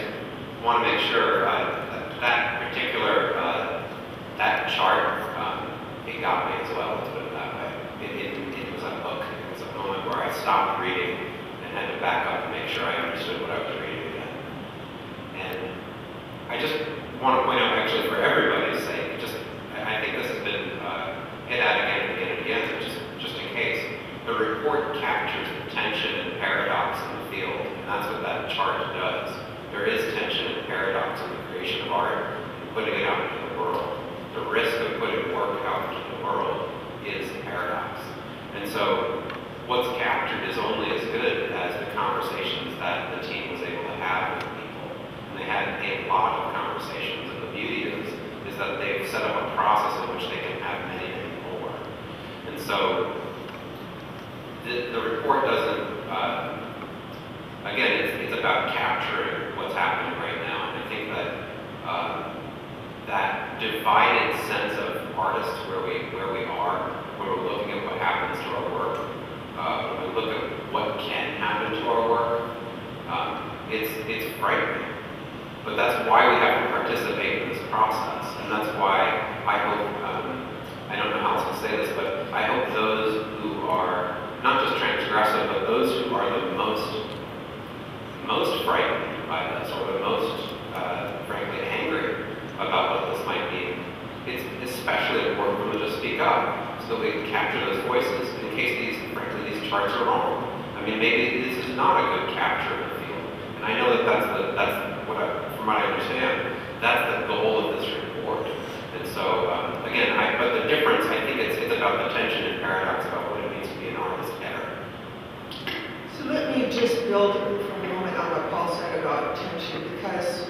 want to make sure that particular that chart, it got me as well, let's put it that way. It was a hook. It was a moment where I stopped reading and had to back up and make sure I understood what I was reading again. And I just want to point out, actually, for everybody's sake, I think this has been hit at again and again and again, just in case. The report captures the tension and paradox in the field, and that's what that chart does. There is tension and paradox in the creation of art and putting it out into the world. The risk of putting work out into the world is paradox. And so what's captured is only as good as the conversations that the team was able to have with people. And they had a lot of conversations, and the beauty is that they've set up a process in which they can have many, many more. And so the report doesn't, again, it's about capturing what's happening right now. And I think that that divided sense of artists where we are, when we're looking at what happens to our work, when we look at what can happen to our work, it's frightening. But that's why we have to participate in this process. And that's why I hope, I don't know how else to say this, but I hope those who are not just transgressive, but those who are the most frightened by this, or the most, frankly, angry about what this might mean, it's especially important for them to speak up. so we can capture those voices in case frankly, these charts are wrong. I mean, maybe this is not a good capture of the field. And I know that from what I understand, that's the goal of this report. And so, again, but the difference, I think it's about the tension and paradox about what it means to be an artist editor. So let me just build for a moment on what Paul said about tension, because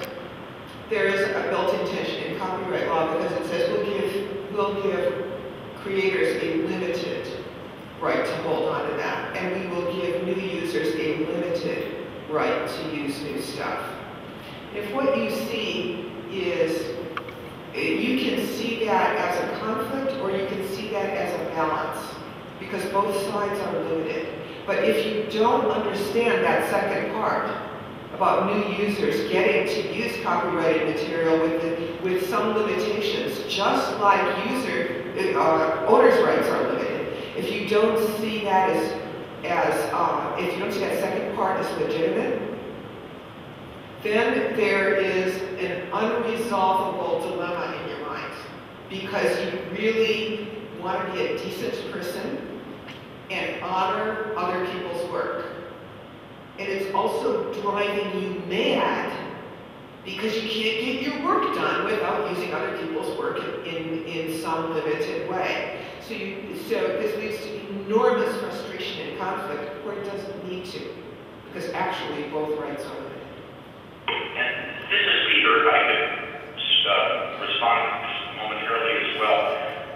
there is a built-in tension in copyright law, because it says we'll give creators a limited right to hold on to that, and we will give new users a limited right to use new stuff. If what you see is, you can see that as a conflict, or you can see that as a balance, because both sides are limited. But if you don't understand that second part about new users getting to use copyrighted material with some limitations, just like owner's rights are limited. If you don't see that if you don't see that second part as legitimate, then there is an unresolvable dilemma in your mind, because you really want to be a decent person and honor other people's work. And it's also driving you mad because you can't get your work done without using other people's work in some limited way. So this leads to enormous frustration and conflict where it doesn't need to, because actually both rights are limited. And this is Peter. If I could respond momentarily as well.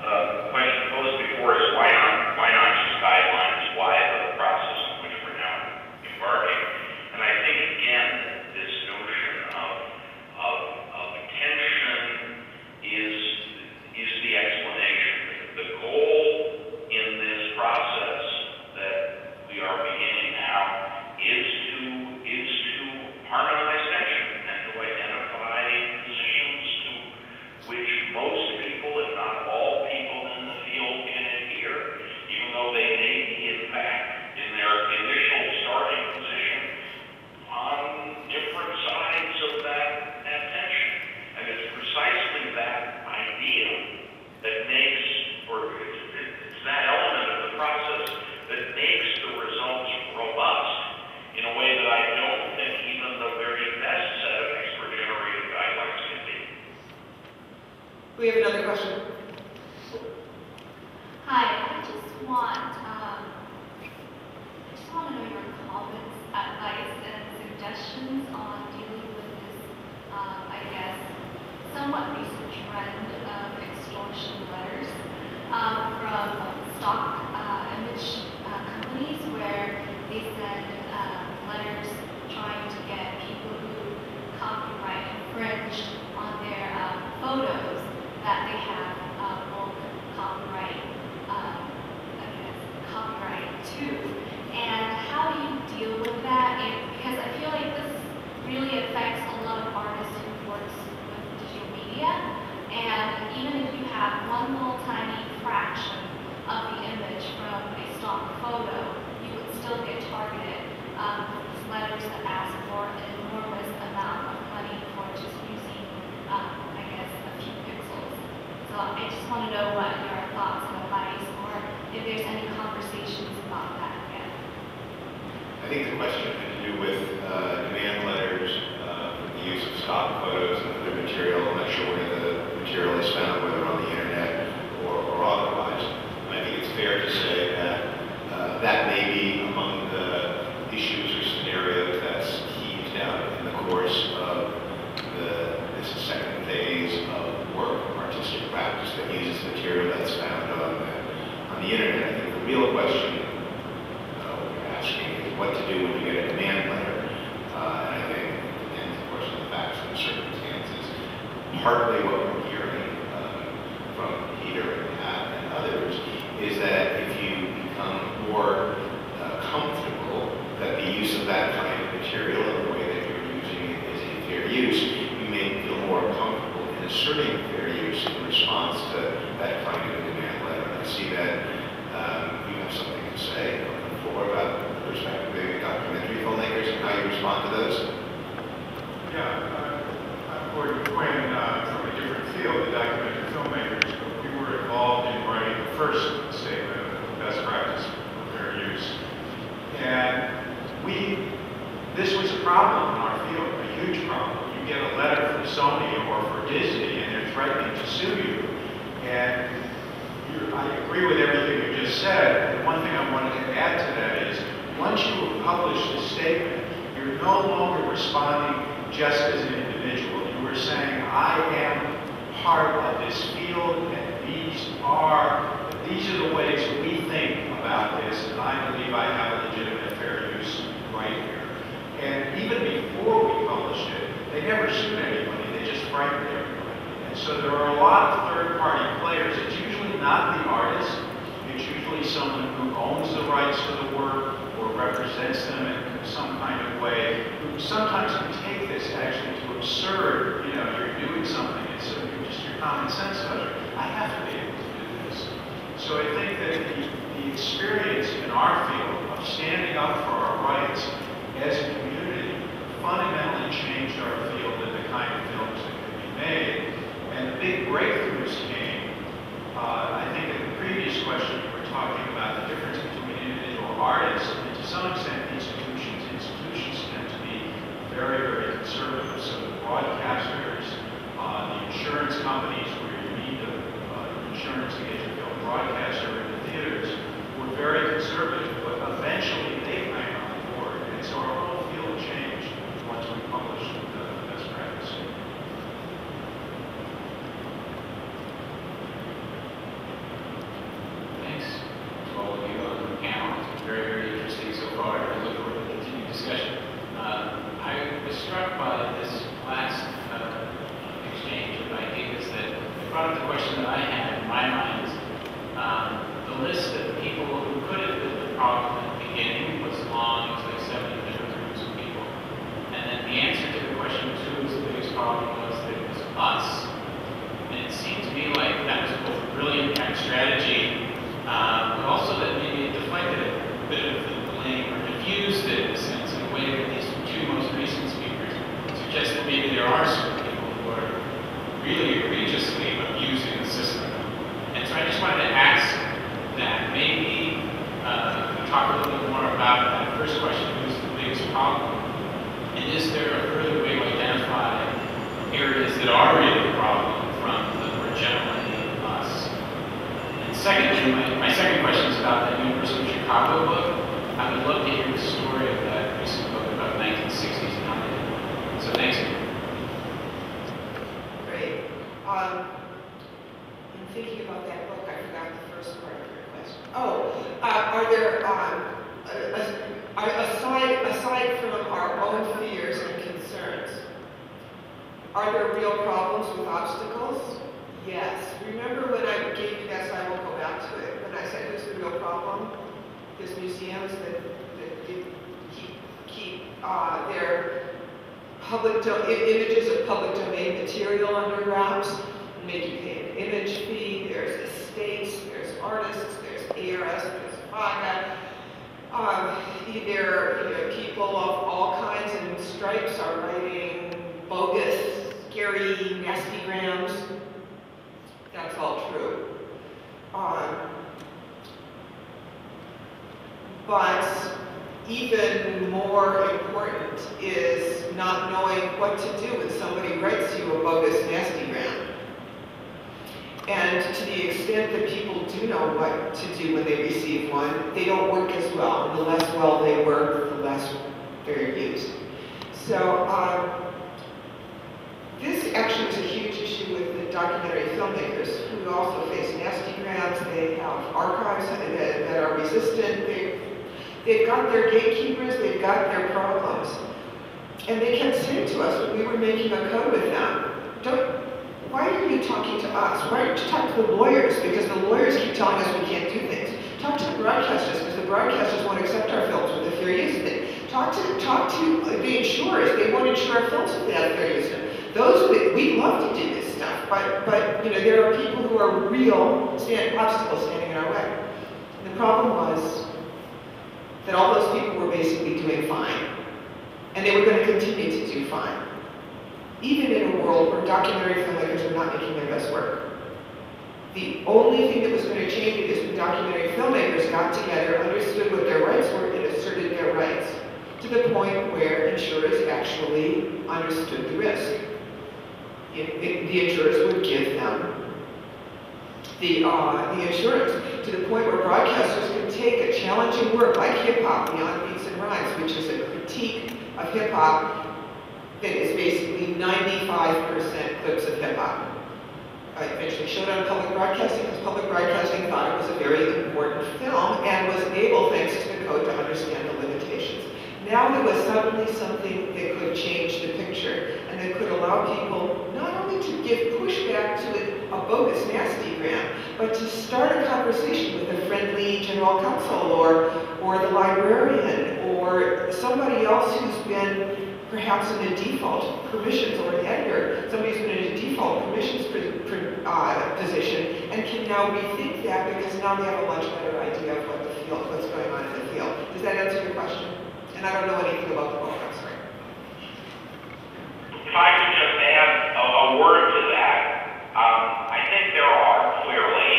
The question posed before is why not just guidelines? Why the process in which we're now embarking? And I think again, this notion of tension is the explanation. The goal in this process that we are beginning now is to harmonize tension and to identify positions to which most people, if not all people in the field, can adhere, even though they may be, in fact, in their initial starting position on different sides of that tension. And it's precisely that idea that makes, or it's that element of the process that makes the results robust in a way that I don't think even the very best set of expert-generated guidelines can be. We have another question. Hi, I just want to know your comments, advice, and suggestions on dealing with this, I guess, somewhat recent trend of extortion letters from stock image companies, where they send letters trying to get people who copyright infringed on their photos that they have both copyright, copyright too. And how do you deal with that? Because I feel like this really affects a lot of artists who work with digital media. And even if you have one little tiny fraction of the image from a stock photo, you would still get targeted with these letters that ask for an enormous amount of money for just using, I guess, a few pixels. So I just want to know what your thoughts and advice, or if there's any conversations about that yet. I think the question had to do with demand letters for the use of stock photos and other material. I'm not sure where the material is found, whether on the internet or otherwise. And I think it's fair to say that that may be among the issues or scenarios that's teased out in the course of this second phase of work, artistic practice that uses material that's found on the internet. I think the real question we're asking is what to do when you get a demand letter. And I think it depends, of course, on the facts and circumstances. Partly what we're hearing from Peter and Pat and others is that if you become more comfortable that the use of that kind of material and the way that you're using it is a fair use, you may feel more comfortable in asserting fair use in response to that kind of demand letter. And I see that you have something to say on the floor about the perspective of documentary filmmakers and how you respond to those. Yeah, when from a different field, the documentary filmmakers, we were involved in writing the first or for Disney, and they're threatening to sue you. And I agree with everything you just said. And one thing I wanted to add to that is, once you have published a statement, you're no longer responding just as an individual. You are saying, I am part of this field, and these are the ways we think about this, and I believe I have a legitimate fair use right here. And even before we published it, they never sued anybody, they just frightened everybody. And so there are a lot of third-party players. It's usually not the artist, it's usually someone who owns the rights to the work or represents them in some kind of way, who sometimes can take this actually to absurd, you know, you're doing something, it's just your common sense does it. I have to be able to do this. So I think that the experience in our field of standing up for our rights as a community fundamentally changed our field and the kind of films that could be made. And the big breakthroughs came, I think in the previous question we were talking about the difference between individual artists and to some extent institutions. Institutions tend to be very, very conservative. So the broadcasters, the insurance companies where you need the insurance to get your film broadcast or in the theaters were very conservative, but eventually they came on board. And so our whole field changed once we published the best practice. Thanks to all of you on the panel. It's been very, very interesting so far. I look forward to the continued discussion. I was struck by this last exchange of ideas that brought up the question that I had in my mind. The list of people who could have been the problem at the beginning was long. It was like 70 different groups of people. And then the answer to the question of who was the biggest problem was that it was us. And it seemed to me like that was both a brilliant kind of strategy, but also that maybe it deflected a bit of the blame or diffused it in a sense in a way that these two most recent speakers suggest that maybe there are certain people who are really egregiously abusing the system. And so I just wanted to ask that maybe talk a little bit more about that first question, who's the biggest problem? And is there a further way to identify areas that are really the problem from the more general idea of us? And secondly, my second question is about that University of Chicago book. I would love to hear the story of that recent book about the 1960s and how they did it. So thanks. Great. In thinking about that book, I forgot the first part of your question. Oh, are there, aside from our own fears and concerns, are there real problems with obstacles? Yes. Remember when I gave you that, so I won't go back to it, when I said who's the real problem? There's museums that keep their images of public domain material under wraps, and make you pay an image fee. There's estates, there's artists, there's ARS, there's FAGA. People of all kinds and stripes are writing bogus, scary, nasty grams. That's all true. But even more important is not knowing what to do when somebody writes you a bogus nastygram. And to the extent that people do know what to do when they receive one, they don't work as well. And the less well they work, the less they're used. So this actually was a huge issue with the documentary filmmakers who also face nastygrams. They have archives that are resistant. They've got their gatekeepers, they've got their problems. And they kept saying to us when we were making a code with them, why are you talking to us? Why don't you talk to the lawyers? Because the lawyers keep telling us we can't do things. Talk to the broadcasters, because the broadcasters won't accept our films with a fair use of it. Talk to the insurers, they won't insure our films without fair use of it. We love to do this stuff, but there are people who are real obstacles standing in our way. And the problem was that all those people were basically doing fine. And they were going to continue to do fine. Even in a world where documentary filmmakers are not making their best work. The only thing that was going to change it is when documentary filmmakers got together, understood what their rights were, and asserted their rights, to the point where insurers actually understood the risk. the insurers would give them the insurance, to the point where broadcasters can take a challenging work like hip-hop, Beyond Beats and Rhymes, which is a critique of hip-hop that is basically 95% clips of hip-hop. I eventually showed on public broadcasting because public broadcasting thought it was a very important film and was able, thanks to the code, to understand the limitations. Now there was suddenly something that could change the picture and that could allow people not only to give pushback to a bogus nasty grant, but to start a conversation with a friendly general counsel or the librarian or somebody else who's been perhaps in a default permissions, or an editor, somebody who's been in a default permissions position and can now rethink that because now they have a much better idea of what's going on in the field. Does that answer your question? And I don't know anything about the book, I'm sorry. If I could just add a word to that, I think there are clearly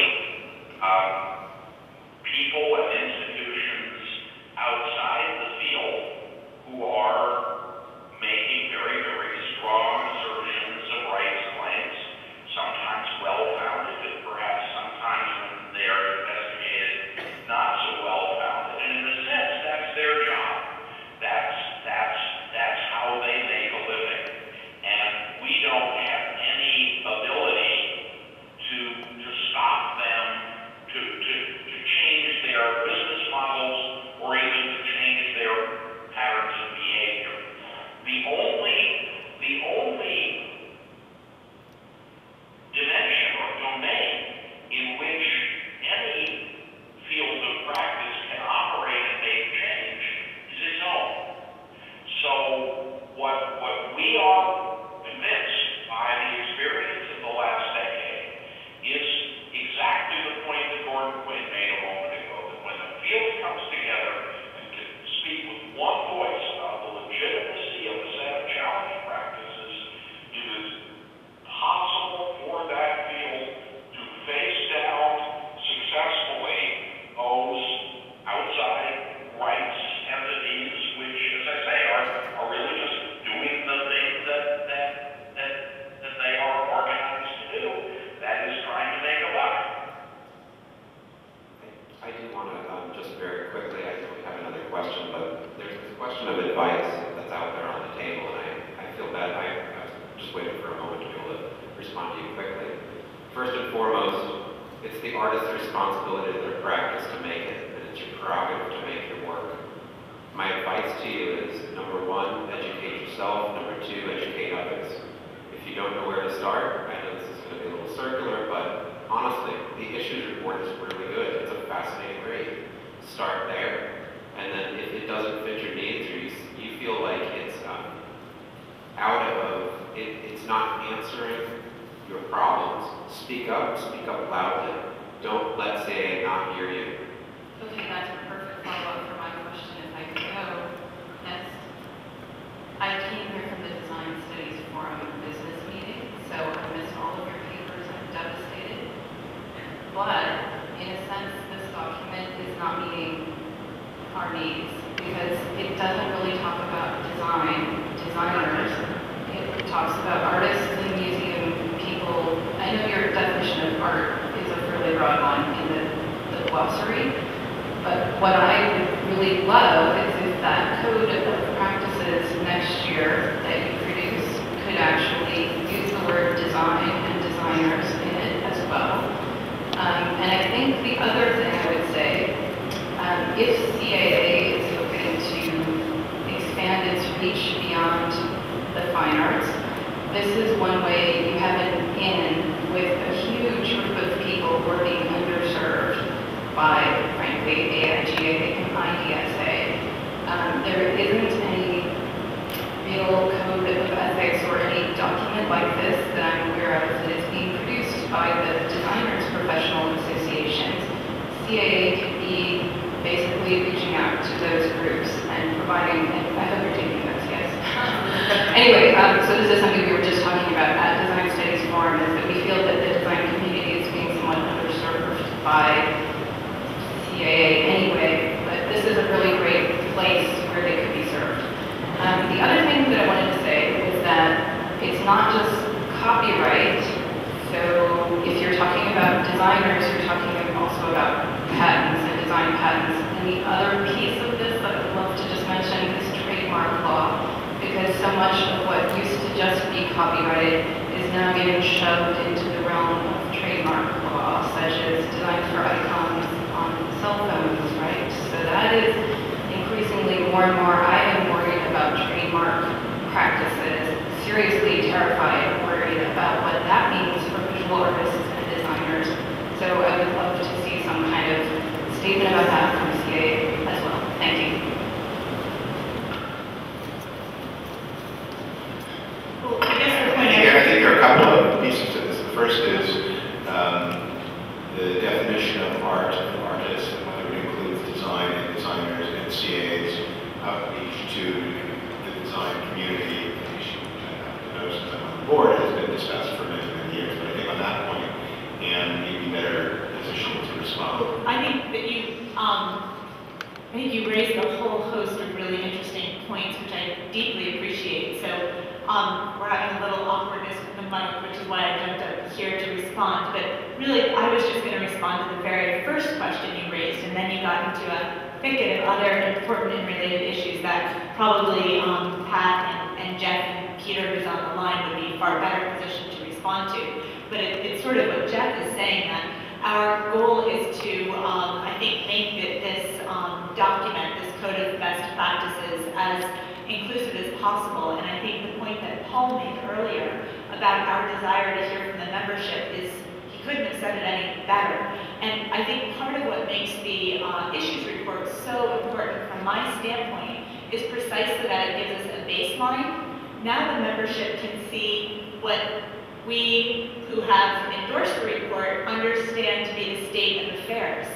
people and institutions outside the field who are making very, very strong assertions of rights claims, sometimes well-founded, and perhaps sometimes when they are investigated, not so well-founded. And in a sense, that's their job. That's how they make a living. And we don't have any ability to stop them, to change their business models, or even to change their patterns of behavior. The only dimension or domain in which any field of practice can operate and make change is its own. So what we are convinced by the experience of the last decade is exactly the point that Gordon Quinn made a moment ago, that when the field comes together and can speak with one voice about the legitimacy of a set of challenge practices, it is possible for that field to face down successfully those outside rights entities, which, as I say, are really just doing the things that they are organized to do. That is trying to make a buck. I do want to, just very quickly, I know we have another question, but there's this question of advice that's out there on the table, and I feel bad. I was just waiting for a moment to be able to respond to you quickly. First and foremost, it's the artist's responsibility to their practice to make it, and it's your prerogative to make your work. My advice to you is, number one, educate yourself. Number two, educate others. If you don't know where to start, I know this is going to be a little circular, but honestly, the issues report is really good. It's a fascinating read. Start there, and then if it doesn't fit your needs, or you feel like it's it's not answering your problems, speak up loudly. Don't let CAA not hear you. Okay, that's a perfect follow-up for my question, if I could go next. I came here from the Design Studies Forum business meeting, so I missed all of your papers. I'm devastated. But, in a sense, this document is not meeting our needs, because it doesn't really talk about designers. It talks about artists and museum people. I know your definition of art is a fairly broad one in the glossary, but what I would really love is if that code of practices next year that you produce could actually use the word design and designers in it as well. And I think the other thing I would say, if CAA is hoping to expand its reach beyond the fine arts, this is one way you have an in with a huge group of people who are being underserved by, frankly, AIGA and IDSA. There isn't any real code of ethics or any document like this that I'm aware of that is being produced by the Designers Professional Associations. CAA could be basically reaching out to those groups and providing, and I hope you're taking notes, yes. Anyway, so this is something we were just talking about at Design Studies Forum, is that we feel that the design community is being somewhat underserved by CAA anyway, but this is a really great place where they could be served. The other thing that I wanted to say is that it's not just copyright. So if you're talking about designers, you're talking also about patents and design patents. And the other piece of this that I would love to just mention is trademark law, because so much of what used to just be copyrighted is now getting shoved into the realm of trademark law, such as design for icons on cell phones, right? So that is increasingly more and more. I am worried about trademark practices, seriously terrified and worried about what that means for visual artists and designers. So I would love to see some kind of statement about that from CAA as well. Thank you. Well, I guess the point I think there are a couple of pieces to this. The first is the definition of art and artists, and whether it includes design and designers and CAA's outreach to the design community. An issue which I have to know since I'm on the board has been discussed for many, many years. But I think on that point, and you'd be better positioned to respond. I think that you raised a whole host of really interesting points, which I deeply appreciate. So we're having a little awkwardness with the mic, which is why I jumped up here to respond. But really, I was just going to respond to the very first question you raised, and then you got into a thicket of other important and related issues that probably Pat and Jeff and Peter, who's on the line, would be far better positioned to respond to. But it's sort of what Jeff is saying, that our goal is to, I think, make this document, this code of best practices, as inclusive as possible. And I think the point that Paul made earlier about our desire to hear from the membership is, he couldn't have said it any better. And I think part of what makes the issues report so important from my standpoint is precisely that it gives us a baseline. Now the membership can see what we who have endorsed the report understand to be the state of affairs.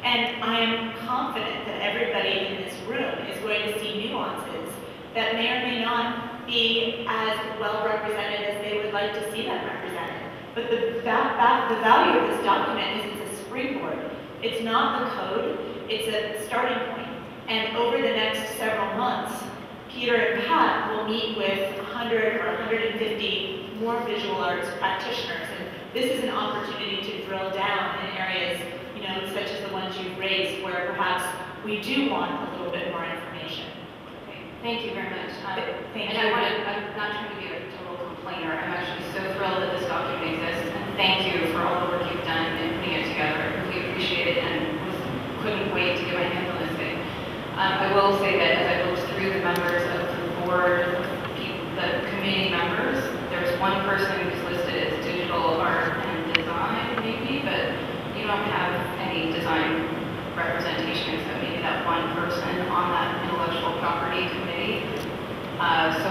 And I am confident that everybody in this room is going to see nuances that may or may not be as well represented as they would like to see them represented. But the value of this document is it's a springboard. It's not the code, it's a starting point. And over the next several months, Peter and Pat will meet with 100 or 150 more visual arts practitioners. And this is an opportunity to drill down in areas, such as the ones you've raised, where perhaps we do want a little bit more information. Okay. Thank you very much. Thank you. I'm not trying to be a total complainer. I'm actually so thrilled that this document exists. And thank you for all the work you've done in putting it together. I really appreciate it and couldn't wait to get my hands on this thing. I will say that as I looked through the members of the board, the committee members, there's one person who's listed as digital art and design, maybe, but you don't have any design representation, so maybe that one person on that intellectual property committee. So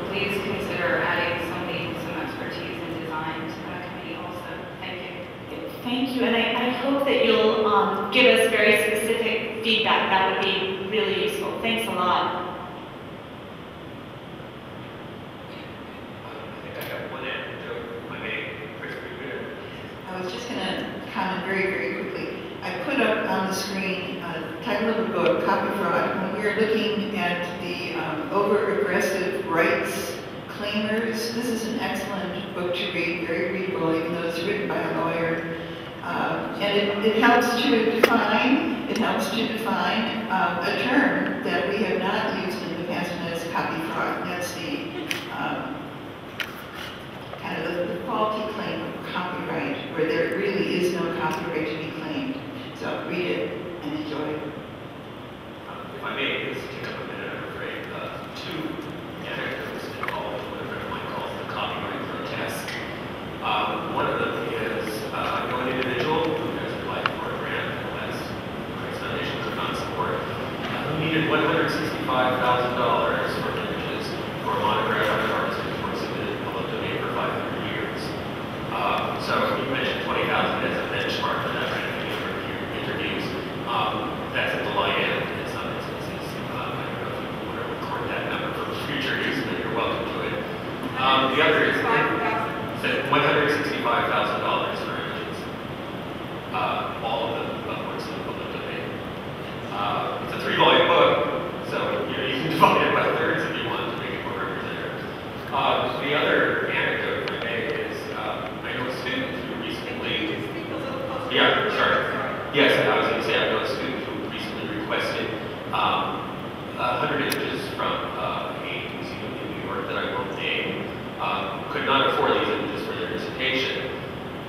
please consider adding somebody with some expertise in design to that committee also. Thank you. Thank you, and I hope that you'll give us very specific feedback. That would be really useful. Thanks a lot. I was just going to comment very, very quickly. I put up on the screen a title of a book, Copy Fraud. When we are looking at the over-aggressive rights claimers, this is an excellent book to read, very readable, even though it's written by a lawyer. And it helps to define, a term that we have not used in the past, and that's copy fraud. That's the kind of the faulty claim of copyright, where there really is no copyright to be claimed. So read it and enjoy it. If I may just take up a minute, I'm afraid, two anecdotes involved what a friend of mine calls the copyright protest. One of them is I know an individual who has applied for a grant and has Christ Foundation could not support, who needed $165,000 for images for a monograph on an artist whose works have been in public domain for 500 years. So you mentioned 20,000 as a benchmark for that kind of interviews. Yes, I was going to say, I know a student who recently requested 100 images from a museum in New York that I won't name, could not afford these images for their dissertation,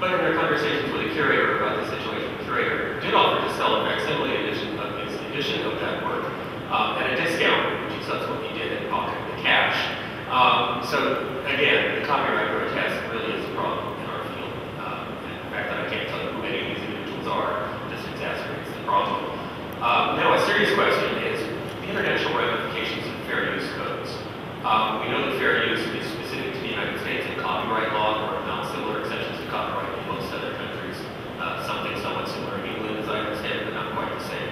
but in their conversations with a curator about the situation, the curator did offer to sell a facsimile edition of that work at a discount, which he subsequently did and pocketed the cash. So again, the copyright protest really is a problem in our field. And the fact that I can't tell you who any of these individuals are just exacerbates the problem. Now, a serious question is the international ramifications of fair use codes. We know that fair use is specific to the United States and copyright law. There are non-similar exceptions to copyright in most other countries. Something somewhat similar in England, as I understand, but not quite the same.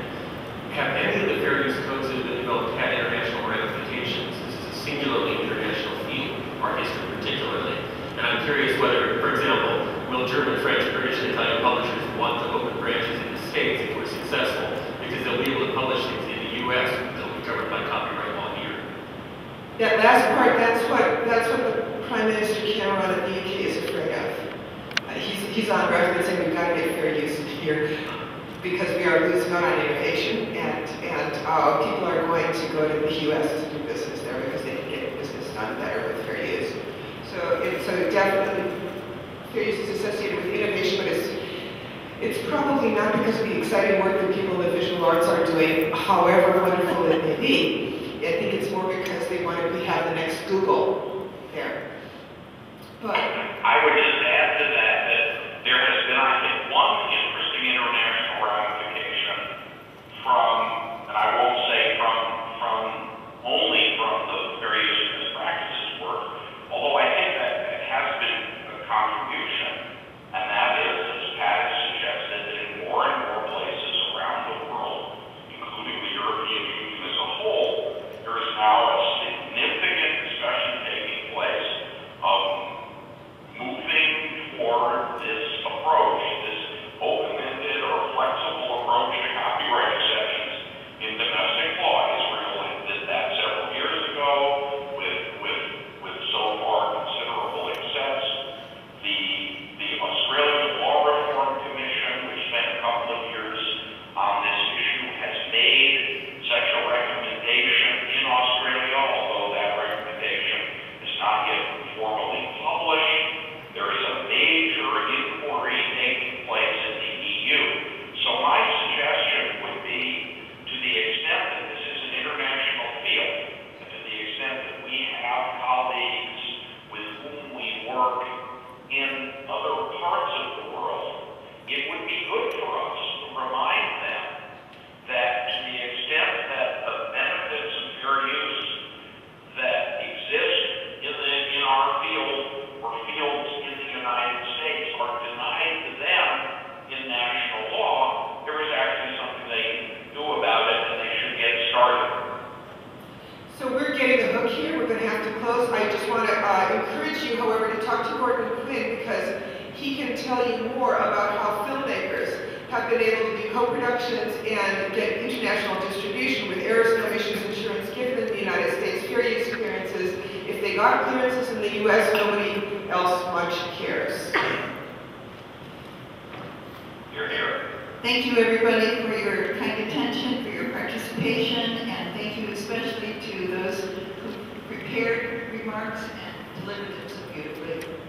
Have any of the fair use codes that have been developed had international ramifications? This is a singularly international field, art history particularly. And I'm curious whether, for example, will German, French, British, and Italian publishers want to open branches in the States if we're successful? Because they'll be able to publish things in the U.S. that'll be covered by copyright law here. That last part, that's what the Prime Minister Cameron of the UK is afraid of. He's on record saying we've got to get fair use here because we are losing out on innovation, and people are going to go to the U.S. to do business there because they can get business done better with fair use. So definitely fair use is associated with innovation, but it's probably not because of the exciting work that people in the visual arts are doing, however wonderful it may be. I think it's more because they want to have the next Google there. But I would just add to that there has been, I think, one interesting international ramification from, and I won't say only from the various business practices work, although I think that it has been a contribution, and that is, as Pat has suggested, that in more and more places around the world, including the European Union as a whole, there is now a significant discussion taking place of moving toward this approach, this open-ended or flexible approach to copyright exceptions in domestic law. Israel did that several years ago with so far considerable success. The Australian Law Reform Commission, which spent a couple of years on this issue, has made such a recommendation in Australia, although that recommendation is not yet formally published. There is a major inquiry taking place in the EU. So my suggestion would be, to the extent that this is an international field, and to the extent that we have colleagues with whom we work in other parts of the world, it would be good for us to remind them that to the extent that the benefits of fair use that exist in our field or fields in the United States are denied to them in national law, there is actually something they can do about it, and they should get started. so we're getting the hook here. We're going to have to close. I just want to encourage you, however, to talk to Gordon Quinn because he can tell you more about how filmmakers have been able to do co-productions and get international distribution with errors and omissions insurance given in the United States, fair use clearances. If they got clearances in the U.S., nobody else much cares. You're here. Thank you, everybody, for your kind attention, for your participation, and thank you especially to those who prepared remarks and delivered them so beautifully.